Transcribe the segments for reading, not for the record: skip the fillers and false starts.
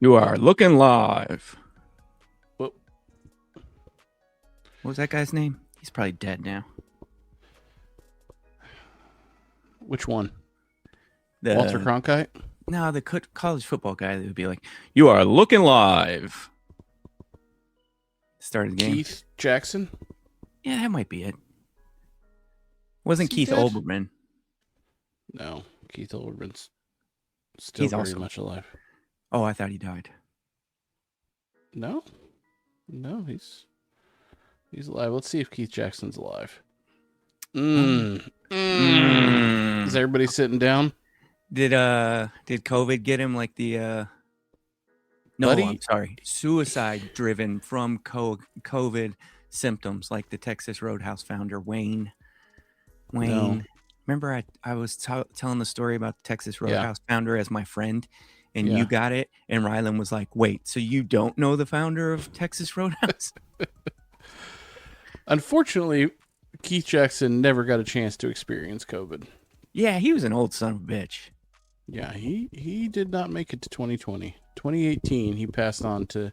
You are looking live. Well, What was that guy's name? He's probably dead now. which one? The Walter Cronkite? No, the college football guy that would be like, "You are looking live." Start of the game. Keith Jackson? Yeah, that might be it. Wasn't Is he Keith dead? Olbermann? No, Keith Olbermann's still He's very also- much alive. Oh, I thought he died. No, he's alive. Let's see if Keith Jackson's alive. Is everybody sitting down? Did COVID get him like the No, Buddy- I'm sorry. Suicide driven from COVID symptoms, like the Texas Roadhouse founder Wayne. No. Remember I was telling the story about the Texas Yeah. Roadhouse founder as my friend, and Yeah. you got it, and Rylan was like, "Wait, so you don't know the founder of Texas Roadhouse?" Unfortunately, Keith Jackson never got a chance to experience COVID. Yeah, he was an old son of a bitch. Yeah, he did not make it to 2020. 2018, he passed on to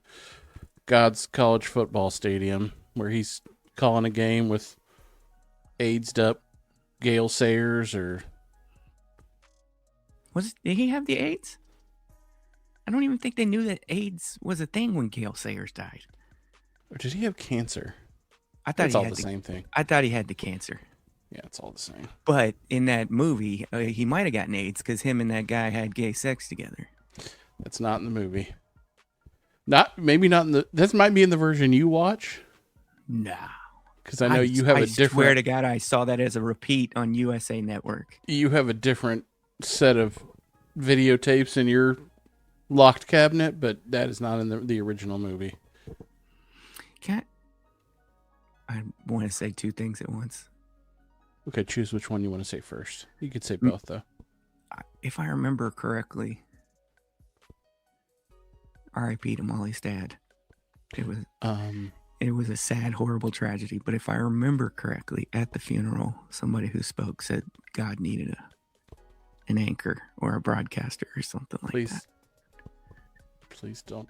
God's College Football Stadium, where he's calling a game with AIDS'd up Gale Sayers or Did he have the AIDS? I don't even think they knew that AIDS was a thing when Gale Sayers died. did he have cancer? I thought It's he all had the same thing. I thought he had the cancer. Yeah, it's all the same. But in that movie, he might have gotten AIDS because him and that guy had gay sex together. That's not in the movie. Not in the. This might be in the version you watch, No. because I know you have a I swear different. to God, I saw that as a repeat on USA Network. You have a different set of videotapes in your locked cabinet, but that is not in the original movie. I want to say two things at once. Okay, choose which one you want to say first. You could say both, though. If I remember correctly, R.I.P. to Molly's dad. It was a sad, horrible tragedy. But if I remember correctly, at the funeral, somebody who spoke said God needed an anchor or a broadcaster or something like Please, that. please don't.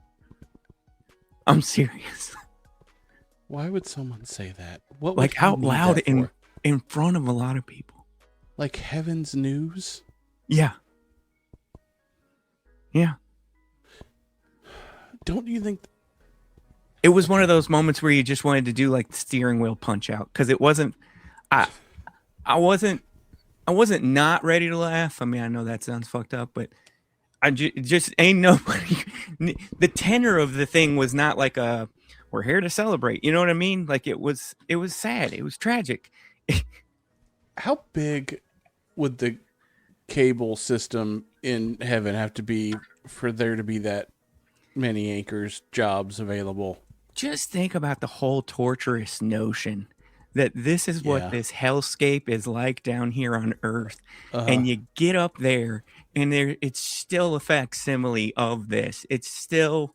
I'm serious. Why would someone say that? What would Like he out need loud that for? in front of a lot of people. Like Heaven's News? Yeah. Yeah. Don't you think? It was one of those moments where you just wanted to do like the steering wheel punch out, because it wasn't. I wasn't not ready to laugh. I mean, I know that sounds fucked up, but I just ain't nobody. The tenor of the thing was not like we're here to celebrate. You know what I mean? Like it was sad. It was tragic. How big would the cable system in heaven have to be for there to be that many anchors jobs available? Just think about the whole torturous notion that this is what Yeah. this hellscape is like down here on Earth. Uh-huh. And you get up there and it's still a facsimile of this. It's still,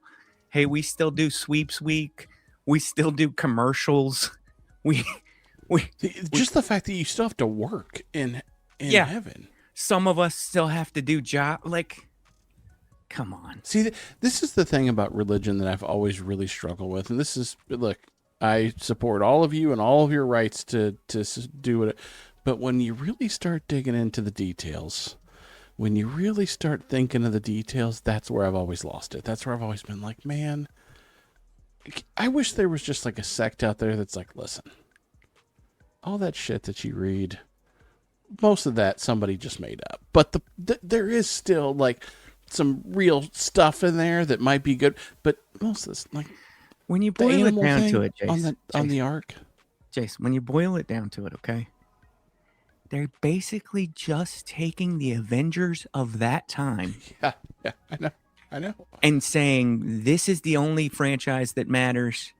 hey, we still do sweeps week. We still do commercials. Just the fact that you still have to work in Yeah. heaven. Some of us still have to do job. Like, come on. See, this is the thing about religion that I've always really struggled with. And this is, look, I support all of you and all of your rights to do it. But when you really start digging into the details, when you really start thinking of the details, that's where I've always lost it. That's where I've always been like, man, I wish there was just like a sect out there that's like, listen, all that shit that you read, most of that somebody just made up. But there is still like some real stuff in there that might be good. But most of this, like, When you the boil it animal down thing to it, Jason, on the ark. Jason, when you boil it down to it, okay? They're basically just taking the Avengers of that time Yeah, I know. and saying, this is the only franchise that matters.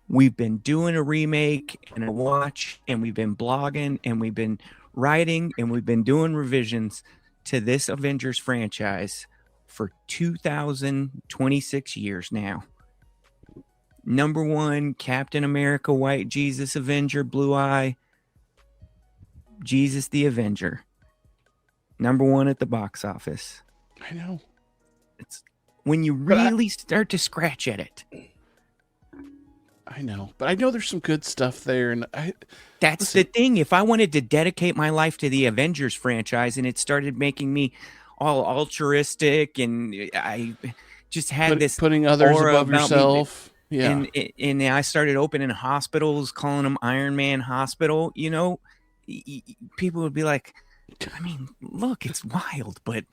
We've been doing a remake and a watch, and we've been blogging, and we've been writing, and we've been doing revisions to this Avengers franchise for 2026 years now. Number one, Captain America, White Jesus, Avenger, Blue Eye, Jesus the Avenger. Number one at the box office. I know. when you really start to scratch at it. I know, but I know there's some good stuff there, and That's the thing. If I wanted to dedicate my life to the Avengers franchise and it started making me all altruistic and I just had this putting others aura above about me, yourself. Yeah. and I started opening hospitals, calling them Iron Man Hospital, you know, people would be like, I mean, look, it's wild, but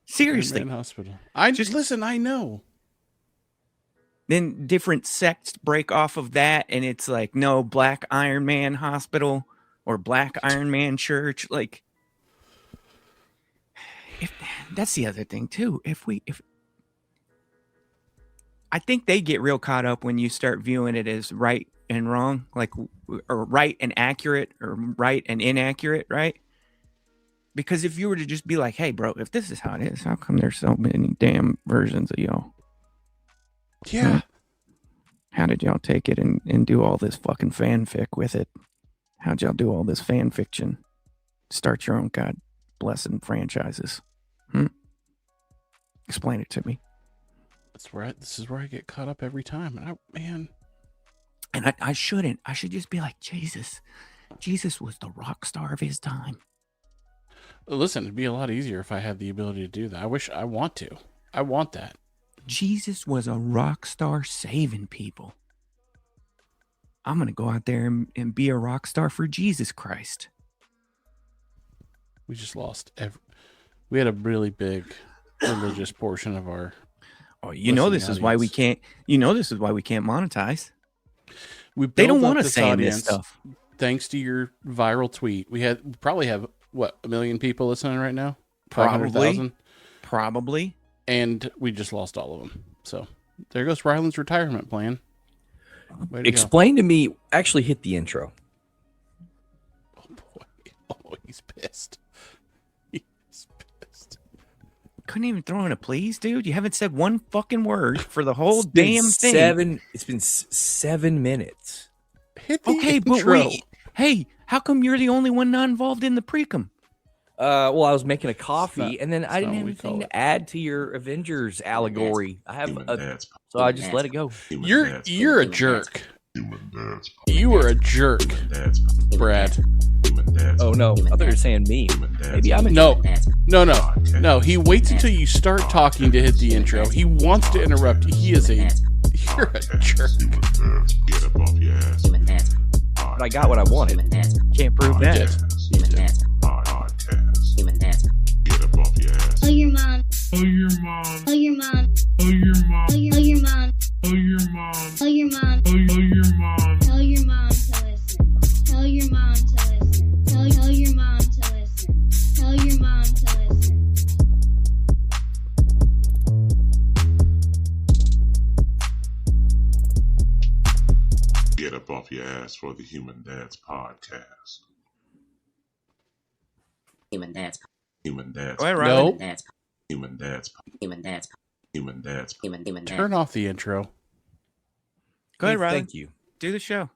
seriously, Iron Man Hospital. I just listen. I know. Then different sects break off of that, and it's like, no, Black Iron Man Hospital or Black Iron Man Church. Like, if that's the other thing too. If I think they get real caught up when you start viewing it as right and wrong, like, or right and accurate or right and inaccurate, right? Because if you were to just be like, hey, bro, if this is how it is, how come there's so many damn versions of y'all? Yeah. How did y'all take it and do all this fucking fanfic with it? How'd y'all do all this fan fiction? Start your own God blessing franchises. Explain it to me. This is where I get caught up every time. And I shouldn't. I should just be like, Jesus. Jesus was the rock star of his time. Listen, it'd be a lot easier if I had the ability to do that. I want to. I want that. Jesus was a rock star saving people. I'm going to go out there and be a rock star for Jesus Christ. We just lost we had a really big religious portion of our this is why we can't monetize. They don't want us saying this stuff. Thanks to your viral tweet. We probably have 1 million people listening right now? 500,000? Probably. And we just lost all of them. So there goes Ryland's retirement plan. Explain to me. Actually, hit the intro. Oh boy! Oh, he's pissed. He's pissed. Couldn't even throw in a please, dude. You haven't said one fucking word for the whole damn thing. It's been 7 minutes. Hit the intro. But wait. Hey, how come you're the only one not involved in the precum? Well, I was making a coffee, and then I didn't have anything to add to your Avengers allegory. So I just let it go. You're a jerk. You were a jerk, Brad. Oh no, I thought you were saying me. Maybe I'm a jerk. No. He waits until you start talking to hit the intro. He wants to interrupt. You're a jerk. But I got what I wanted. Can't prove that. Get up off your ass. Oh your mom. Oh your mom. Oh your mom. Oh your mom. Oh your mom. Oh your mom. Oh your mom. Oh your mom. Tell your mom to listen. Tell your mom to listen. Tell your mom to listen. Tell your mom to listen. Get up off your ass for the Human Dads Podcast. Human Dads. Human Dads. All right, no. Human Dads. Human Dads. Human Dads. Human Dads. Turn off the intro. Go ahead, Riley. Thank you. Do the show.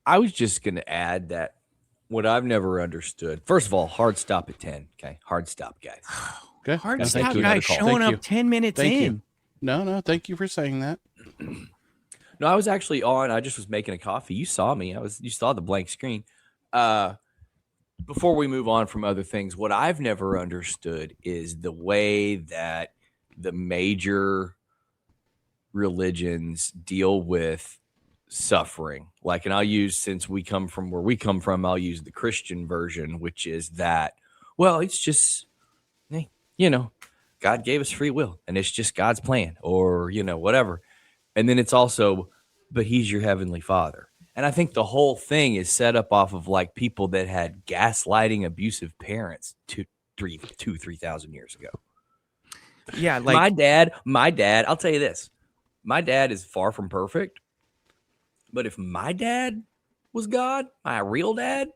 I was just going to add that what I've never understood. First of all, hard stop at 10. Okay, hard stop, guys. Okay. Hard stop guy showing up 10 minutes in. No. Thank you for saying that. No, I was actually on. I just was making a coffee. You saw me. You saw the blank screen. Before we move on from other things, what I've never understood is the way that the major religions deal with suffering. Like, and I'll use, since we come from where we come from, I'll use the Christian version, which is that, well, it's just, hey, God gave us free will and it's just God's plan, or, whatever. And then it's also, but he's your heavenly father. And I think the whole thing is set up off of like people that had gaslighting, abusive parents 3,000 years ago. Yeah. Like my dad, I'll tell you this. My dad is far from perfect, but if my dad was God, my real dad,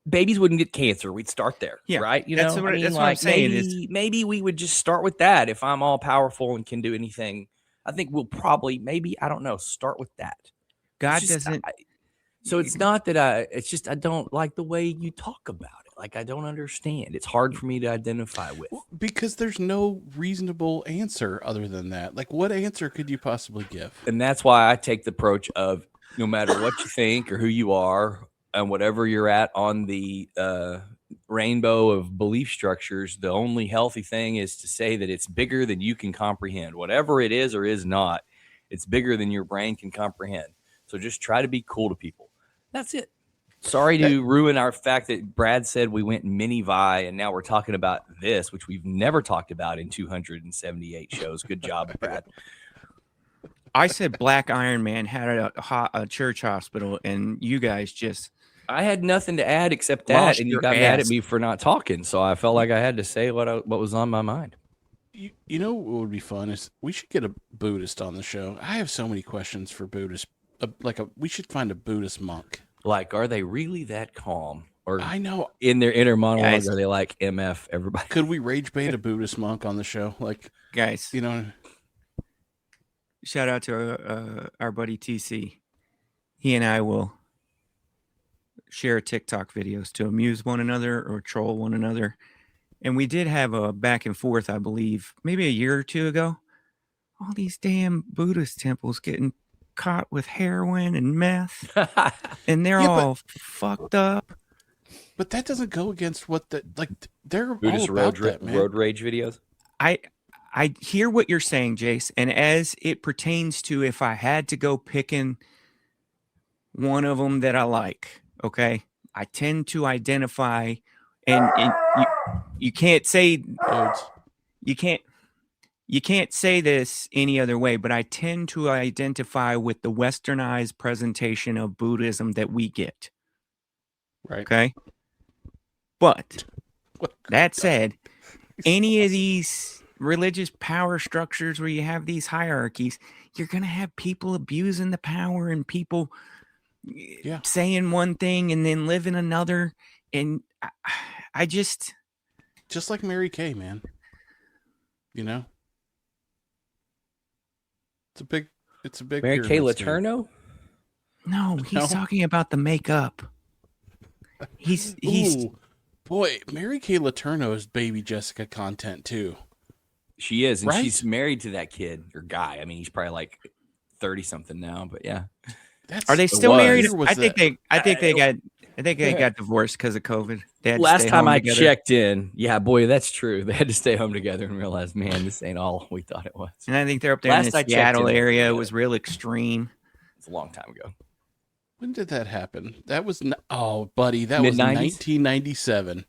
babies wouldn't get cancer. We'd start there. Yeah, right. That's what I'm saying. Maybe we would just start with that. If I'm all powerful and can do anything, I think we'll probably, I don't know, start with that. God doesn't. So it's not that it's just I don't like the way you talk about it. Like, I don't understand. It's hard for me to identify with. Because there's no reasonable answer other than that. Like, what answer could you possibly give? And that's why I take the approach of no matter what you think or who you are and whatever you're at on the rainbow of belief structures, the only healthy thing is to say that it's bigger than you can comprehend. Whatever it is or is not, it's bigger than your brain can comprehend. So just try to be cool to people. That's it. Sorry to ruin our fact that Brad said we went mini Vi and now we're talking about this, which we've never talked about in 278 shows. Good job, Brad. I said Black Iron Man had a church hospital, and you guys just I had nothing to add except that, Lost and you your got mad at ass. me for not talking. So I felt like I had to say what was on my mind. You know what would be fun is we should get a Buddhist on the show. I have so many questions for Buddhists. We should find a Buddhist monk. Like, are they really that calm? Or I know. in their inner monologue, Guys. are they like MF everybody? Could we rage bait a Buddhist monk on the show? Like, guys. you know, Shout out to our buddy TC. He and I will share TikTok videos to amuse one another or troll one another. And we did have a back and forth, I believe, maybe a year or two ago. All these damn Buddhist temples getting caught with heroin and meth, and they're Yeah, but- all fucked up. but that doesn't go against what they're Buddhist all about that, man. road rage videos. I hear what you're saying, Jace, and as it pertains to if I had to go picking one of them that I like, okay, I tend to identify, and you can't say Loads. you can't say this any other way, but I tend to identify with the westernized presentation of Buddhism that we get. Right. Okay. But that said, any of these religious power structures where you have these hierarchies, you're going to have people abusing the power and people Yeah. saying one thing and then living another. And I just, Just like Mary Kay, man. You know? It's a big Mary Kay pyramid scheme. Letourneau? no, he's No. talking about the makeup. He's Ooh, boy, Mary Kay Letourneau is baby Jessica content too. She is, and Right? she's married to that kid or guy. I mean, he's probably like 30 something now, but yeah. That's Are they It still was. married? Or was I think that- they got divorced because of COVID. They had to Last stay time home I together. checked in, yeah, boy, that's true. They had to stay home together and realize, man, this ain't all we thought it was. And I think they're up there Last in the I checked Seattle in, area. yeah. It was real extreme. It's a long time ago. When did that happen? That was buddy, that was Mid-nineties? 1997.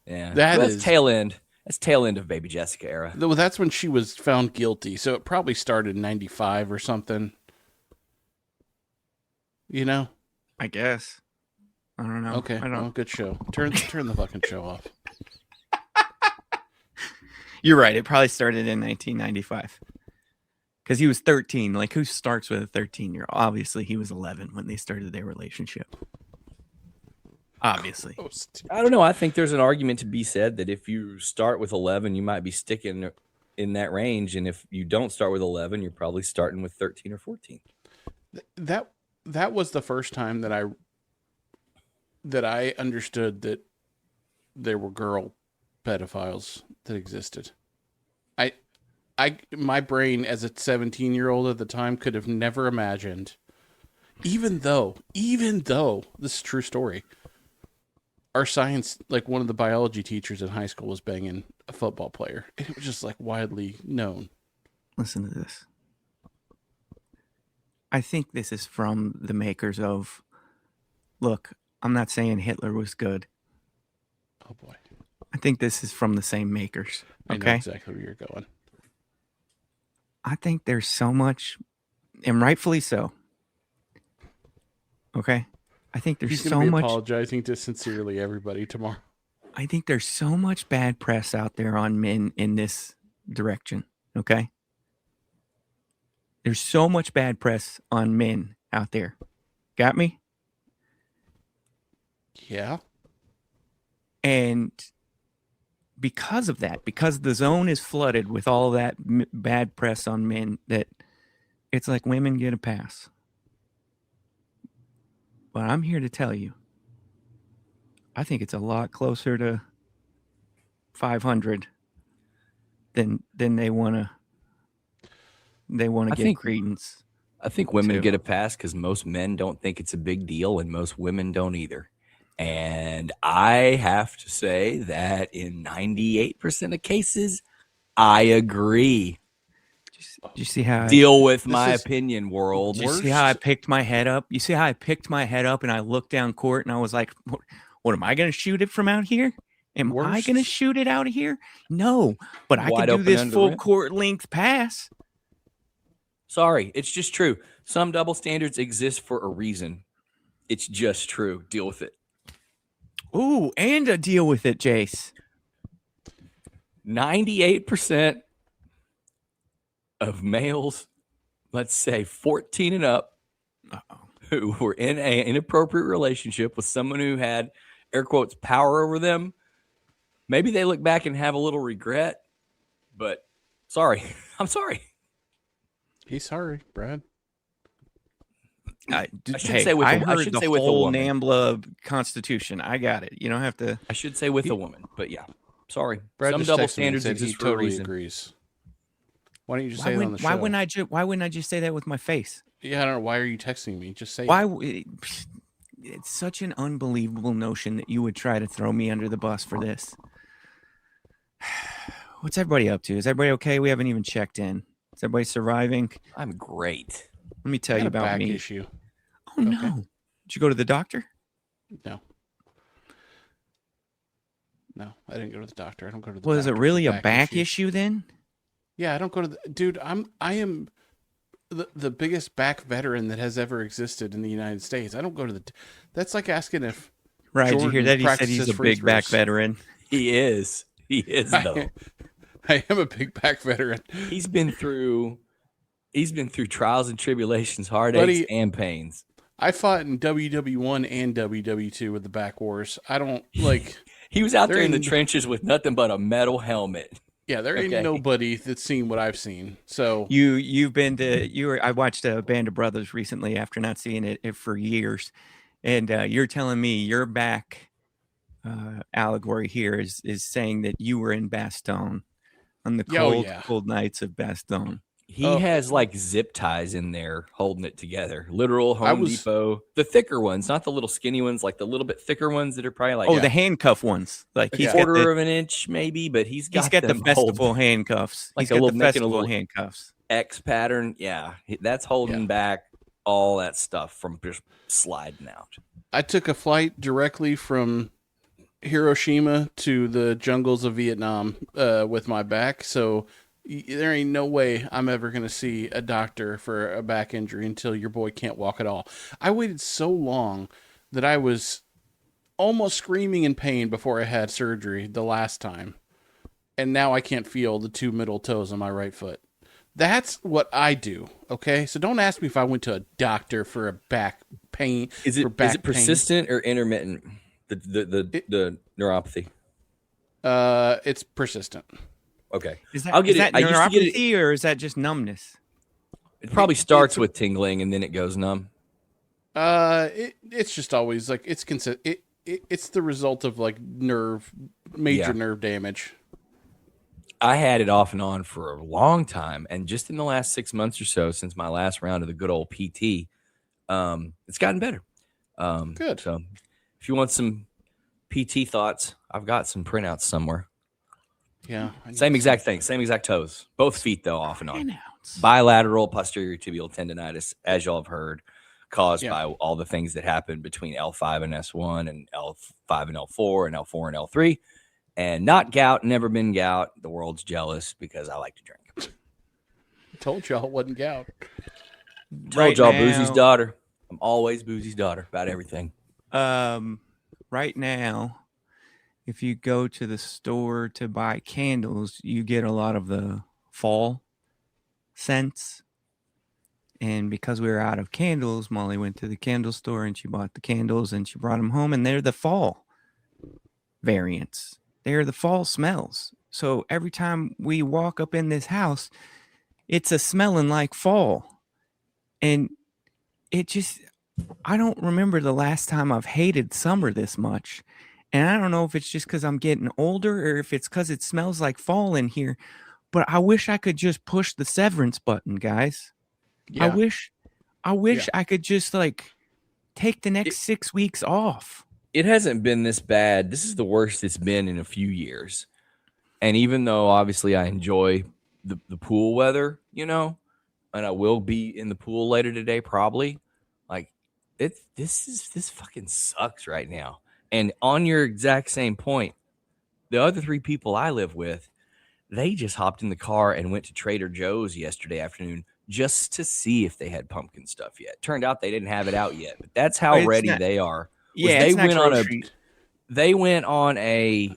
Yeah, That that's is- tail end. That's tail end of Baby Jessica era. Well, that's when she was found guilty. So it probably started in 95 or something. You know? I guess. I don't know. Okay. I don't. Well, good show. Turn the fucking show off. You're right. It probably started in 1995. Because he was 13. Like, who starts with a 13-year-old? Obviously, he was 11 when they started their relationship. Obviously. I don't know. I think there's an argument to be said that if you start with 11, you might be sticking in that range, and if you don't start with 11, you're probably starting with 13 or 14. That was the first time that I understood that there were girl pedophiles that existed. My brain as a 17-year-old at the time could have never imagined, even though this is a true story. Our science, like one of the biology teachers in high school was banging a football player. And it was just like widely known. Listen to this. I think this is from the makers of, look, I'm not saying Hitler was good. Oh boy. I think this is from the same makers. I know Okay. exactly where you're going. I think there's so much, and rightfully so. Okay. I think there's He's so going to be much. apologizing to sincerely everybody tomorrow. I think there's so much bad press out there on men in this direction. Okay. There's so much bad press on men out there. Got me? Yeah. And because of that, because the zone is flooded with all that bad press on men, that it's like women get a pass. But I'm here to tell you, I think it's a lot closer to 500 than they want to I give think credence. I think women too. get a pass because most men don't think it's a big deal, and most women don't either. And I have to say that in 98% of cases, I agree. Do you see how Deal with This my is opinion, world. do you see how I worst- picked my head up? You see how I picked my head up and I looked down court and I was like, what am I going to shoot it from out here? Am I going to Worst- shoot it out of here? No, but I Wide can do open this under the full rim. court length pass. Sorry, it's just true. Some double standards exist for a reason. It's just true. Deal with it. Ooh, and a deal with it, Jace. 98% of males, let's say 14 and up, Uh-oh. who were in an inappropriate relationship with someone who had, air quotes, power over them, maybe they look back and have a little regret, but sorry. I'm sorry. He's sorry, Brad. I should say with I a- I heard should the say with a whole woman. NAMBLA Constitution. I got it. You don't have to. I should say with a woman, but yeah. Sorry. Brad Some just double texted me and standards said exist he for a totally reason. agrees. Why don't you just Why say it on the wouldn't, show? why wouldn't I just say that with my face? Yeah, I don't know. Why are you texting me? Just say Why? it. It's such an unbelievable notion that you would try to throw me under the bus for this. What's everybody up to? Is everybody okay? We haven't even checked in. Is everybody surviving? I'm great. Let me tell I you got a about back me. issue. Oh no! Did you go to the doctor? No. No, I didn't go to the doctor. I don't go to the Was it doctor for really a back issues. issue then? Yeah, I don't go to the dude. I am the biggest back veteran that has ever existed in the United States. I don't go to the. That's like asking if Right? Did you hear Jordan that? He said practices he's a free big back throws. veteran. He is. He is, though. I am a big back veteran. He's been through trials and tribulations, heartaches, Buddy- and pains. I fought in WW1 and WW2 with the back wars. I don't like. He was out There there in the ain't- trenches with nothing but a metal helmet. Yeah, there ain't Okay. nobody that's seen what I've seen. So I watched a Band of Brothers recently after not seeing it for years, and you're telling me your back allegory here is saying that you were in Bastogne on the Yeah, oh, cold yeah. cold nights of Bastogne. He Oh. has like zip ties in there holding it together. Literal I Home was- Depot. The thicker ones, not the little skinny ones, like the little bit thicker ones that are probably like Oh, the handcuff ones. Like he's Yeah. got quarter the of an inch maybe, but he's got the them hold- festival handcuffs. Like He's a got the little- making a festival little- handcuffs. X pattern. Yeah, that's holding Yeah. back all that stuff from just sliding out. I took a flight directly from Hiroshima to the jungles of Vietnam with my back. So there ain't no way I'm ever going to see a doctor for a back injury until your boy can't walk at all. I waited so long that I was almost screaming in pain before I had surgery the last time. And now I can't feel the two middle toes on my right foot. That's what I do. Okay. So don't ask me if I went to a doctor for a back pain. Is for it back pain. persistent or intermittent? The neuropathy. It's persistent. Okay. Is I'll get is it. that I used to get it. neuropathy or is that just numbness? It probably starts with tingling and then it goes numb. It's just always like it's it's the result of like major Yeah. nerve damage. I had it off and on for a long time, and just in the last 6 months or so, since my last round of the good old PT, it's gotten better. Good. So, if you want some PT thoughts, I've got some printouts somewhere. Yeah. Same exact thing, same exact toes, both feet though, off and on. Pinouts. Bilateral posterior tibial tendonitis, as y'all have heard, caused Yeah. by all the things that happened between L5 and S1 and L5 and L4 and L4 and L3. And not gout, never been gout. The world's jealous because I like to drink. Told y'all it wasn't gout. Told y'all, now- Boozy's daughter. I'm always Boozy's daughter about everything. Right now, if you go to the store to buy candles, you get a lot of the fall scents. And because we were out of candles, Molly went to the candle store and she bought the candles and she brought them home, and they're the fall variants. They're the fall smells. So every time we walk up in this house, it's a smelling like fall. And it just, I don't remember the last time I've hated summer this much. And I don't know if it's just because I'm getting older or if it's because it smells like fall in here, but I wish I could just push the severance button, guys. Yeah. I wish I could just like take the next 6 weeks off. It hasn't been this bad. This is the worst it's been in a few years. And even though obviously I enjoy the pool weather, you know, and I will be in the pool later today, probably, like this fucking sucks right now. And on your exact same point, the other 3 people I live with, they just hopped in the car and went to Trader Joe's yesterday afternoon just to see if they had pumpkin stuff yet. Turned out they didn't have it out yet, but that's how It's ready not- they are. Yeah, they it's not went on grocery. They went on a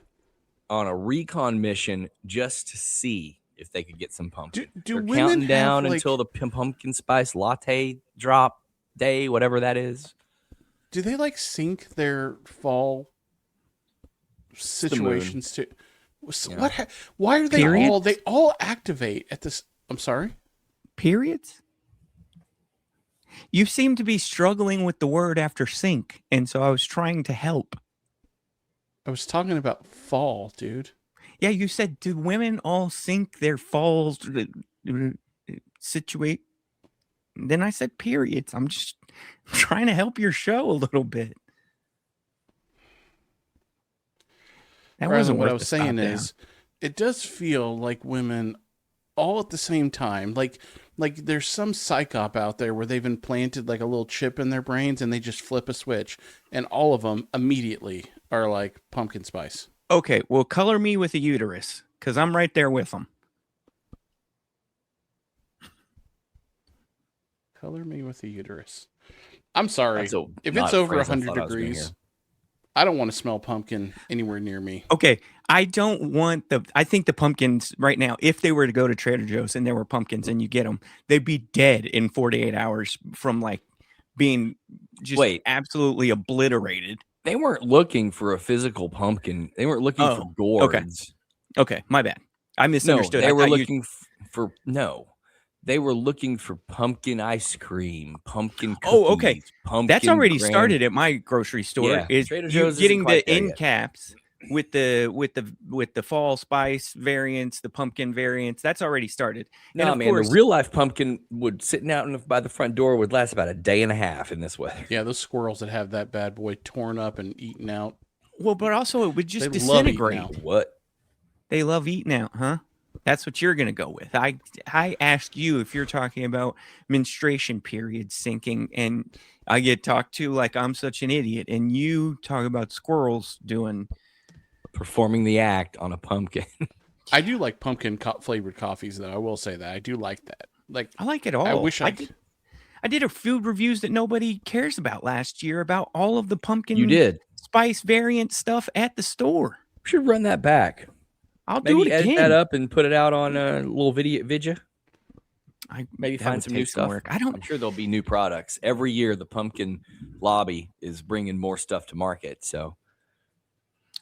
recon mission just to see if they could get some pumpkin. Do They're women counting have, down like- until the pumpkin spice latte drop day, whatever that is. Do they like sync their fall situations to? So Yeah. what? Why are they Period? all? They all activate at this. I'm sorry. Periods? You seem to be struggling with the word after sync, and so I was trying to help. I was talking about fall, dude. Yeah, you said, do women all sync their falls situate? Then I said periods. I'm just trying to help your show a little bit. That Rather, wasn't what I worth was the stop saying down. is, it does feel like women all at the same time. Like there's some psychop out there where they've implanted like a little chip in their brains and they just flip a switch, and all of them immediately are like pumpkin spice. Okay, well, color me with a uterus, because I'm right there with them. Color me with a uterus. I'm sorry. That's a- If not it's a over phrase I 100 thought I was gonna degrees, hear. I don't want to smell pumpkin anywhere near me. Okay, I don't want I think the pumpkins right now, if they were to go to Trader Joe's and there were pumpkins and you get them, they'd be dead in 48 hours from like being just Wait. absolutely obliterated. They weren't looking for a physical pumpkin. They weren't looking for gourds. Okay, my bad. I No, misunderstood. they I were thought you- looking for no. They were looking for pumpkin ice cream, pumpkin cookies. Oh, okay. Pumpkin That's already graham- started at my grocery store. Yeah, Is Trader you Joe's isn't getting quite the there end yet. caps with the fall spice variants, the pumpkin variants. That's already started. No, and of man, course, the real life pumpkin would sitting out by the front door would last about a day and a half in this weather. Yeah, those squirrels that have that bad boy torn up and eaten out. well, but also it would just They love eating disintegrate. out. What? They love eating out, huh? That's what you're gonna go with. I asked you if you're talking about menstruation periods syncing, and I get talked to like I'm such an idiot, and you talk about squirrels doing. Performing the act on a pumpkin. I do like pumpkin flavored coffees, though. I will say that I do like that. Like, I like it all. I wish I did a food reviews that nobody cares about last year about all of the pumpkin You did. spice variant stuff at the store. We should run that back. I'll do Maybe it edit again. that up and put it out on a little vidya. Maybe that find would some take new stuff. work. I don't. I'm sure there'll be new products every year. The pumpkin lobby is bringing more stuff to market, so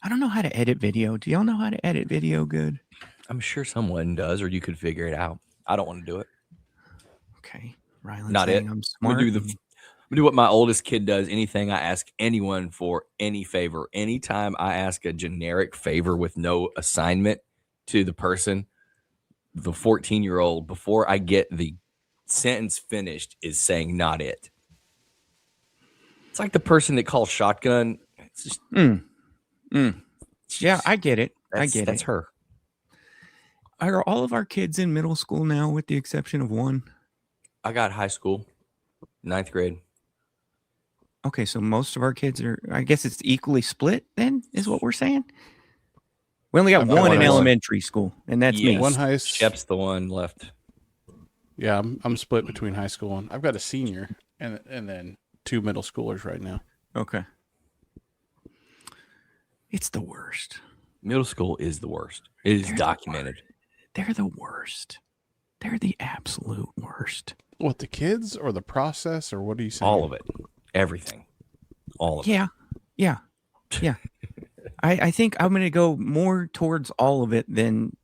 I don't know how to edit video. Do y'all know how to edit video good? I'm sure someone does, or you could figure it out. I don't want to do it. Okay, Ryland's Not saying it. I'm I'm smart. gonna do what my oldest kid does. Anything I ask anyone for any favor. Anytime I ask a generic favor with no assignment to the person, the 14-year-old, before I get the sentence finished, is saying not it. It's like the person that calls shotgun. It's just, Yeah, I get it. I get that's it. her. Are all of our kids in middle school now, with the exception of one? I got high school, 9th grade. Okay, so most of our kids are. I guess it's equally split. Then is what we're saying. We only got I've got one in one high- elementary school, and that's me. Yes. one high. Shep's the one left. Yeah, I'm split between high school and I've got a senior and then 2 middle schoolers right now. Okay. It's the worst. Middle school is the worst. It is They're the documented. They're the worst. They're the absolute worst. What, the kids or the process or what are you saying? All of it. Everything. All of it. Yeah. Yeah. Yeah. I think I'm going to go more towards all of it than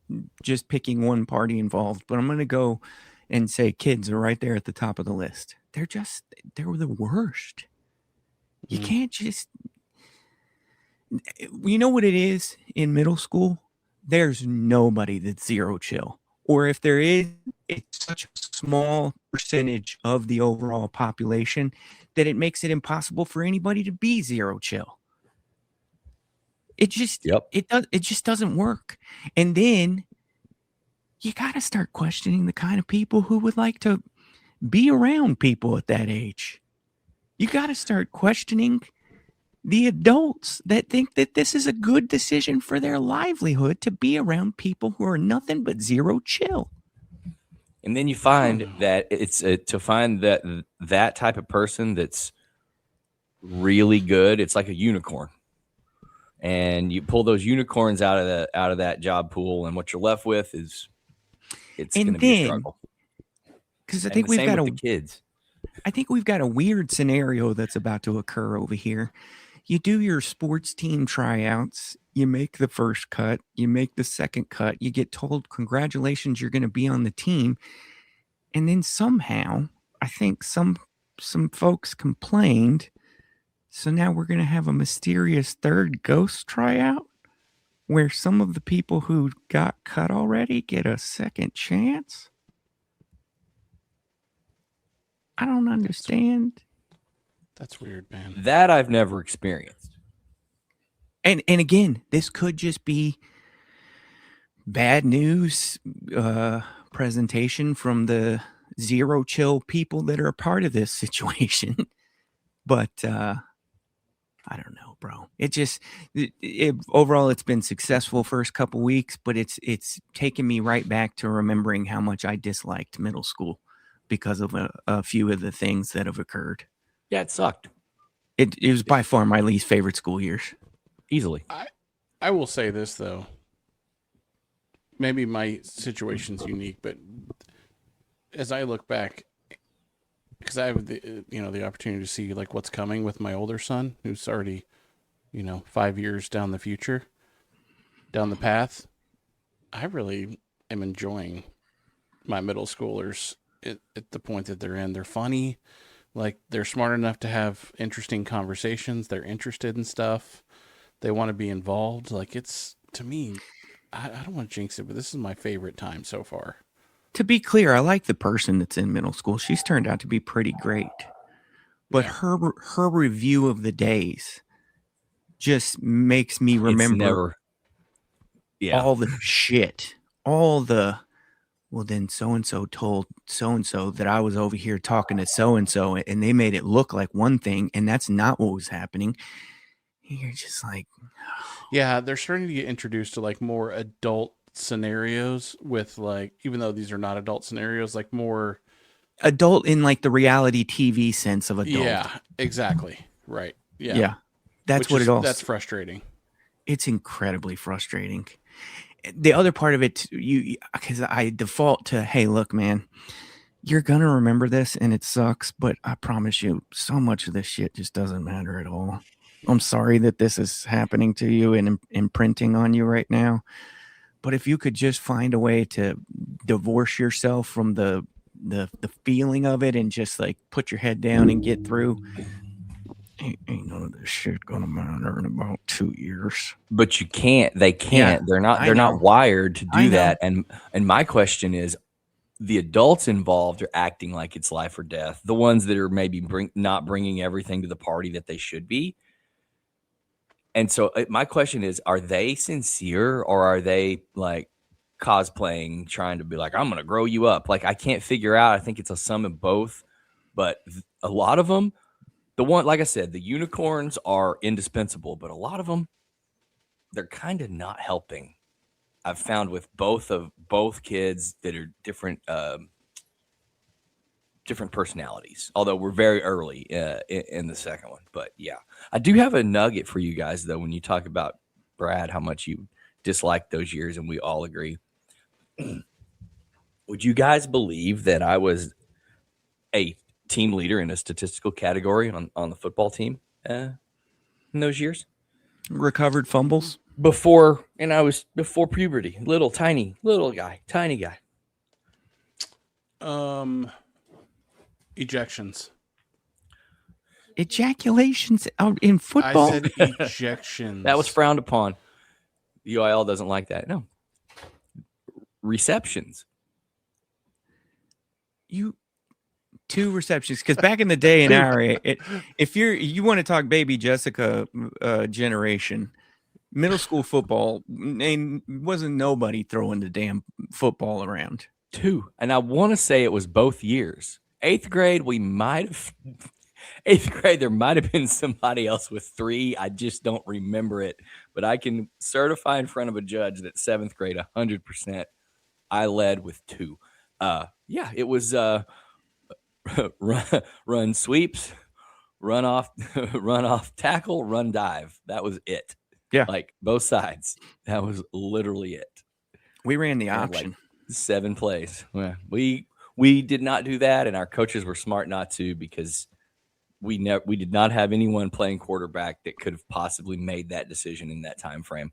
just picking one party involved. But I'm going to go and say kids are right there at the top of the list. They're the worst. You Mhm. can't just. You know what it is in middle school? There's nobody that's zero chill. Or if there is, it's such a small percentage of the overall population that it makes it impossible for anybody to be zero chill. It just Yep. it just doesn't work. And then you got to start questioning the kind of people who would like to be around people at that age. You got to start questioning the adults that think that this is a good decision for their livelihood to be around people who are nothing but zero chill. And then you find that it's to find that type of person that's really good. It's like a unicorn, and you pull those unicorns out of that job pool, and what you're left with is it's going to be a struggle. Because I And think the we've same got with the kids. I think we've got a weird scenario that's about to occur over here. You do your sports team tryouts, you make the first cut, you make the second cut, you get told, congratulations, you're going to be on the team. And then somehow, I think some folks complained. So now we're going to have a mysterious third ghost tryout where some of the people who got cut already get a second chance. I don't understand. That's weird, man. That I've never experienced. And again, this could just be bad news presentation from the zero chill people that are a part of this situation. But I don't know, bro. Overall, it's been successful first couple weeks, but it's taken me right back to remembering how much I disliked middle school because of a few of the things that have occurred. Yeah, it sucked. It was by far my least favorite school years. Easily. I will say this though. Maybe my situation's unique, but as I look back, because I have the opportunity to see like what's coming with my older son, who's already 5 years down the path. I really am enjoying my middle schoolers at the point that they're in. They're funny, like they're smart enough to have interesting conversations. They're interested in stuff. They want to be involved. Like it's, to me, I don't want to jinx it, but this is my favorite time so far. To be clear, I like the person that's in middle school. She's turned out to be pretty great. But her review of the days just makes me remember all the shit. All the, well, then so-and-so told so-and-so that I was over here talking to so-and-so, and they made it look like one thing, and that's not what was happening. You're just like... Yeah, they're starting to get introduced to like more adult scenarios with like, even though these are not adult scenarios, like more adult in like the reality TV sense of adult. Yeah, exactly. Right. Yeah. That's what it all. That's frustrating. It's incredibly frustrating. The other part of it, because I default to, hey, look, man, you're gonna remember this and it sucks, but I promise you, so much of this shit just doesn't matter at all. I'm sorry that this is happening to you and imprinting on you right now. But if you could just find a way to divorce yourself from the feeling of it and just like put your head down and get through, ain't none of this shit gonna matter in about 2 years. But you can't. They can't. Yeah, they're not wired to do that. And my question is, the adults involved are acting like it's life or death. The ones that are maybe not bringing everything to the party that they should be. And so my question is, are they sincere or are they like cosplaying, trying to be like, I'm going to grow you up? Like, I can't figure out. I think it's a sum of both. But a lot of them, like I said, the unicorns are indispensable, but a lot of them, they're kind of not helping. I've found with both kids that are different personalities, although we're very early in the second one. But yeah, I do have a nugget for you guys though. When you talk about Brad, how much you dislike those years, and we all agree. Would you guys believe that I was a team leader in a statistical category on the football team in those years? Recovered fumbles? Before puberty, tiny guy. Ejections. ejaculations out in I football. said ejections. That was frowned upon. The UIL doesn't like that. No. Receptions. You 2 receptions, because back in the day in our if you want to talk baby Jessica generation, middle school football wasn't nobody throwing the damn football around. 2. And I want to say it was both years. 8th grade, we might have. 8th grade, there might have been somebody else with 3. I just don't remember it. But I can certify in front of a judge that 7th grade, 100%, I led with 2. Yeah, it was run sweeps, run off tackle, run dive. That was it. Yeah. Like both sides. That was literally it. We ran the And, option. like, 7 plays. Yeah, we did not do that, and our coaches were smart not to, because we did not have anyone playing quarterback that could have possibly made that decision in that time frame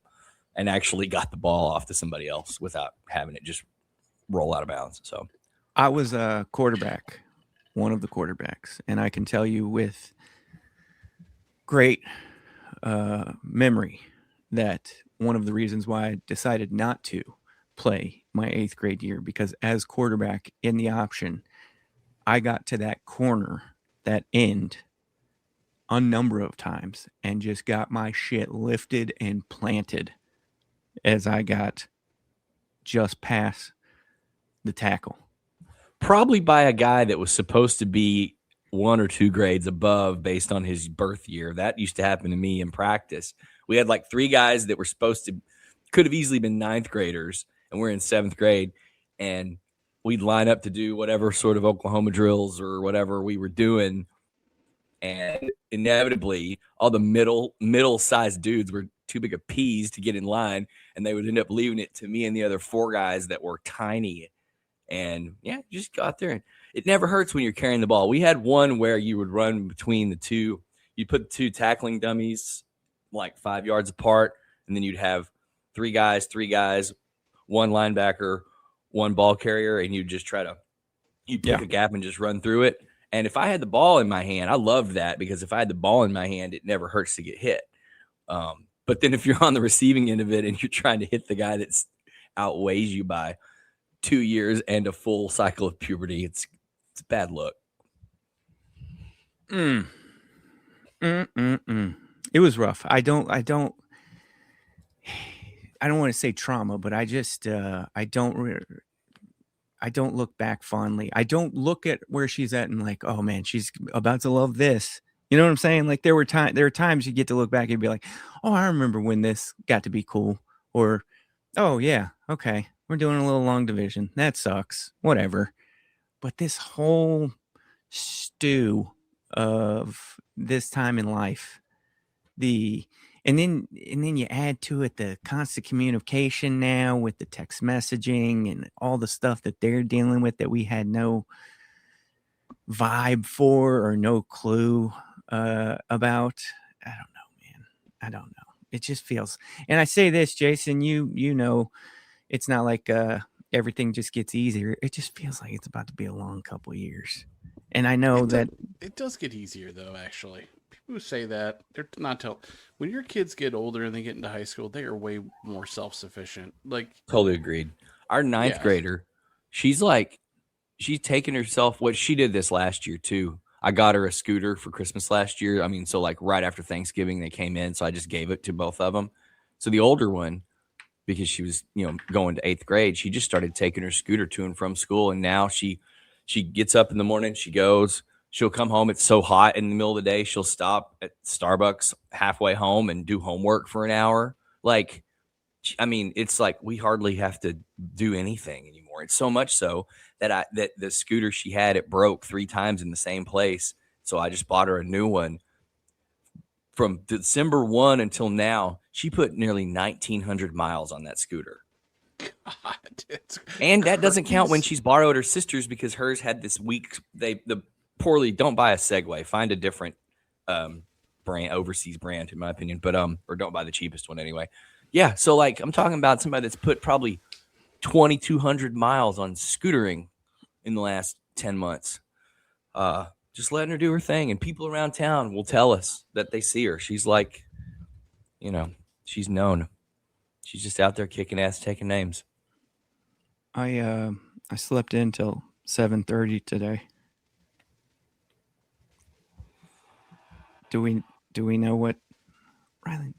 and actually got the ball off to somebody else without having it just roll out of bounds. So I was a quarterback, one of the quarterbacks, and I can tell you with great memory that one of the reasons why I decided not to play my 8th grade year, because as quarterback in the option, I got to that corner, that end, a number of times and just got my shit lifted and planted as I got just past the tackle. probably by a guy that was supposed to be 1 or 2 grades above based on his birth year. That used to happen to me in practice. We had like 3 guys that were could have easily been 9th graders, and we're in 7th grade, and we'd line up to do whatever sort of Oklahoma drills or whatever we were doing. And inevitably, all the middle-sized dudes were too big of peas to get in line, and they would end up leaving it to me and the other 4 guys that were tiny. And, yeah, just go out there. And it never hurts when you're carrying the ball. We had one where you would run between the 2. You'd put 2 tackling dummies like 5 yards apart, and then you'd have 3 guys, 1 linebacker, 1 ball carrier, and you'd just you'd pick a gap and just run through it. And if I had the ball in my hand, I loved that, because if I had the ball in my hand, it never hurts to get hit. But then if you're on the receiving end of it and you're trying to hit the guy that outweighs you by 2 years and a full cycle of puberty, it's a bad look. It was rough. I don't want to say trauma, but I just I don't look back fondly. I don't look at where she's at and like, oh man, she's about to love this. You know what I'm saying? Like there are times you get to look back and be like, oh, I remember when this got to be cool. Or, oh yeah, okay, we're doing a little long division. That sucks. Whatever. But this whole stew of this time in life, and then you add to it the constant communication now with the text messaging and all the stuff that they're dealing with that we had no vibe for or no clue about. I don't know, man. I don't know. It just feels, and I say this, Jason, you know, it's not like everything just gets easier. It just feels like it's about to be a long couple of years. And I know that it does get easier though, actually. People who say that, they're not when your kids get older and they get into high school, they are way more self-sufficient. Like, totally agreed. Our 9th grader, she's taking herself, what she did this last year too. I got her a scooter for Christmas last year. I mean, so like right after Thanksgiving they came in, so I just gave it to both of them. So the older one, because she was, going to 8th grade, she just started taking her scooter to and from school, and now she gets up in the morning, she goes, she'll come home. It's so hot in the middle of the day, she'll stop at Starbucks halfway home and do homework for an hour. Like, I mean, it's like we hardly have to do anything anymore. It's so much so that that the scooter she had, it broke 3 times in the same place. So I just bought her a new one. From December 1 until now, she put nearly 1,900 miles on that scooter. God, and that doesn't count when she's borrowed her sister's, because hers had this weak. Don't buy a Segway. Find a different brand, overseas brand, in my opinion. But or don't buy the cheapest one anyway. Yeah, so like I'm talking about somebody that's put probably 2,200 miles on scootering in the last 10 months. just letting her do her thing. And people around town will tell us that they see her. She's like, she's known. She's just out there kicking ass, taking names. I slept in till 7:30 today. Do we know what, Rylan?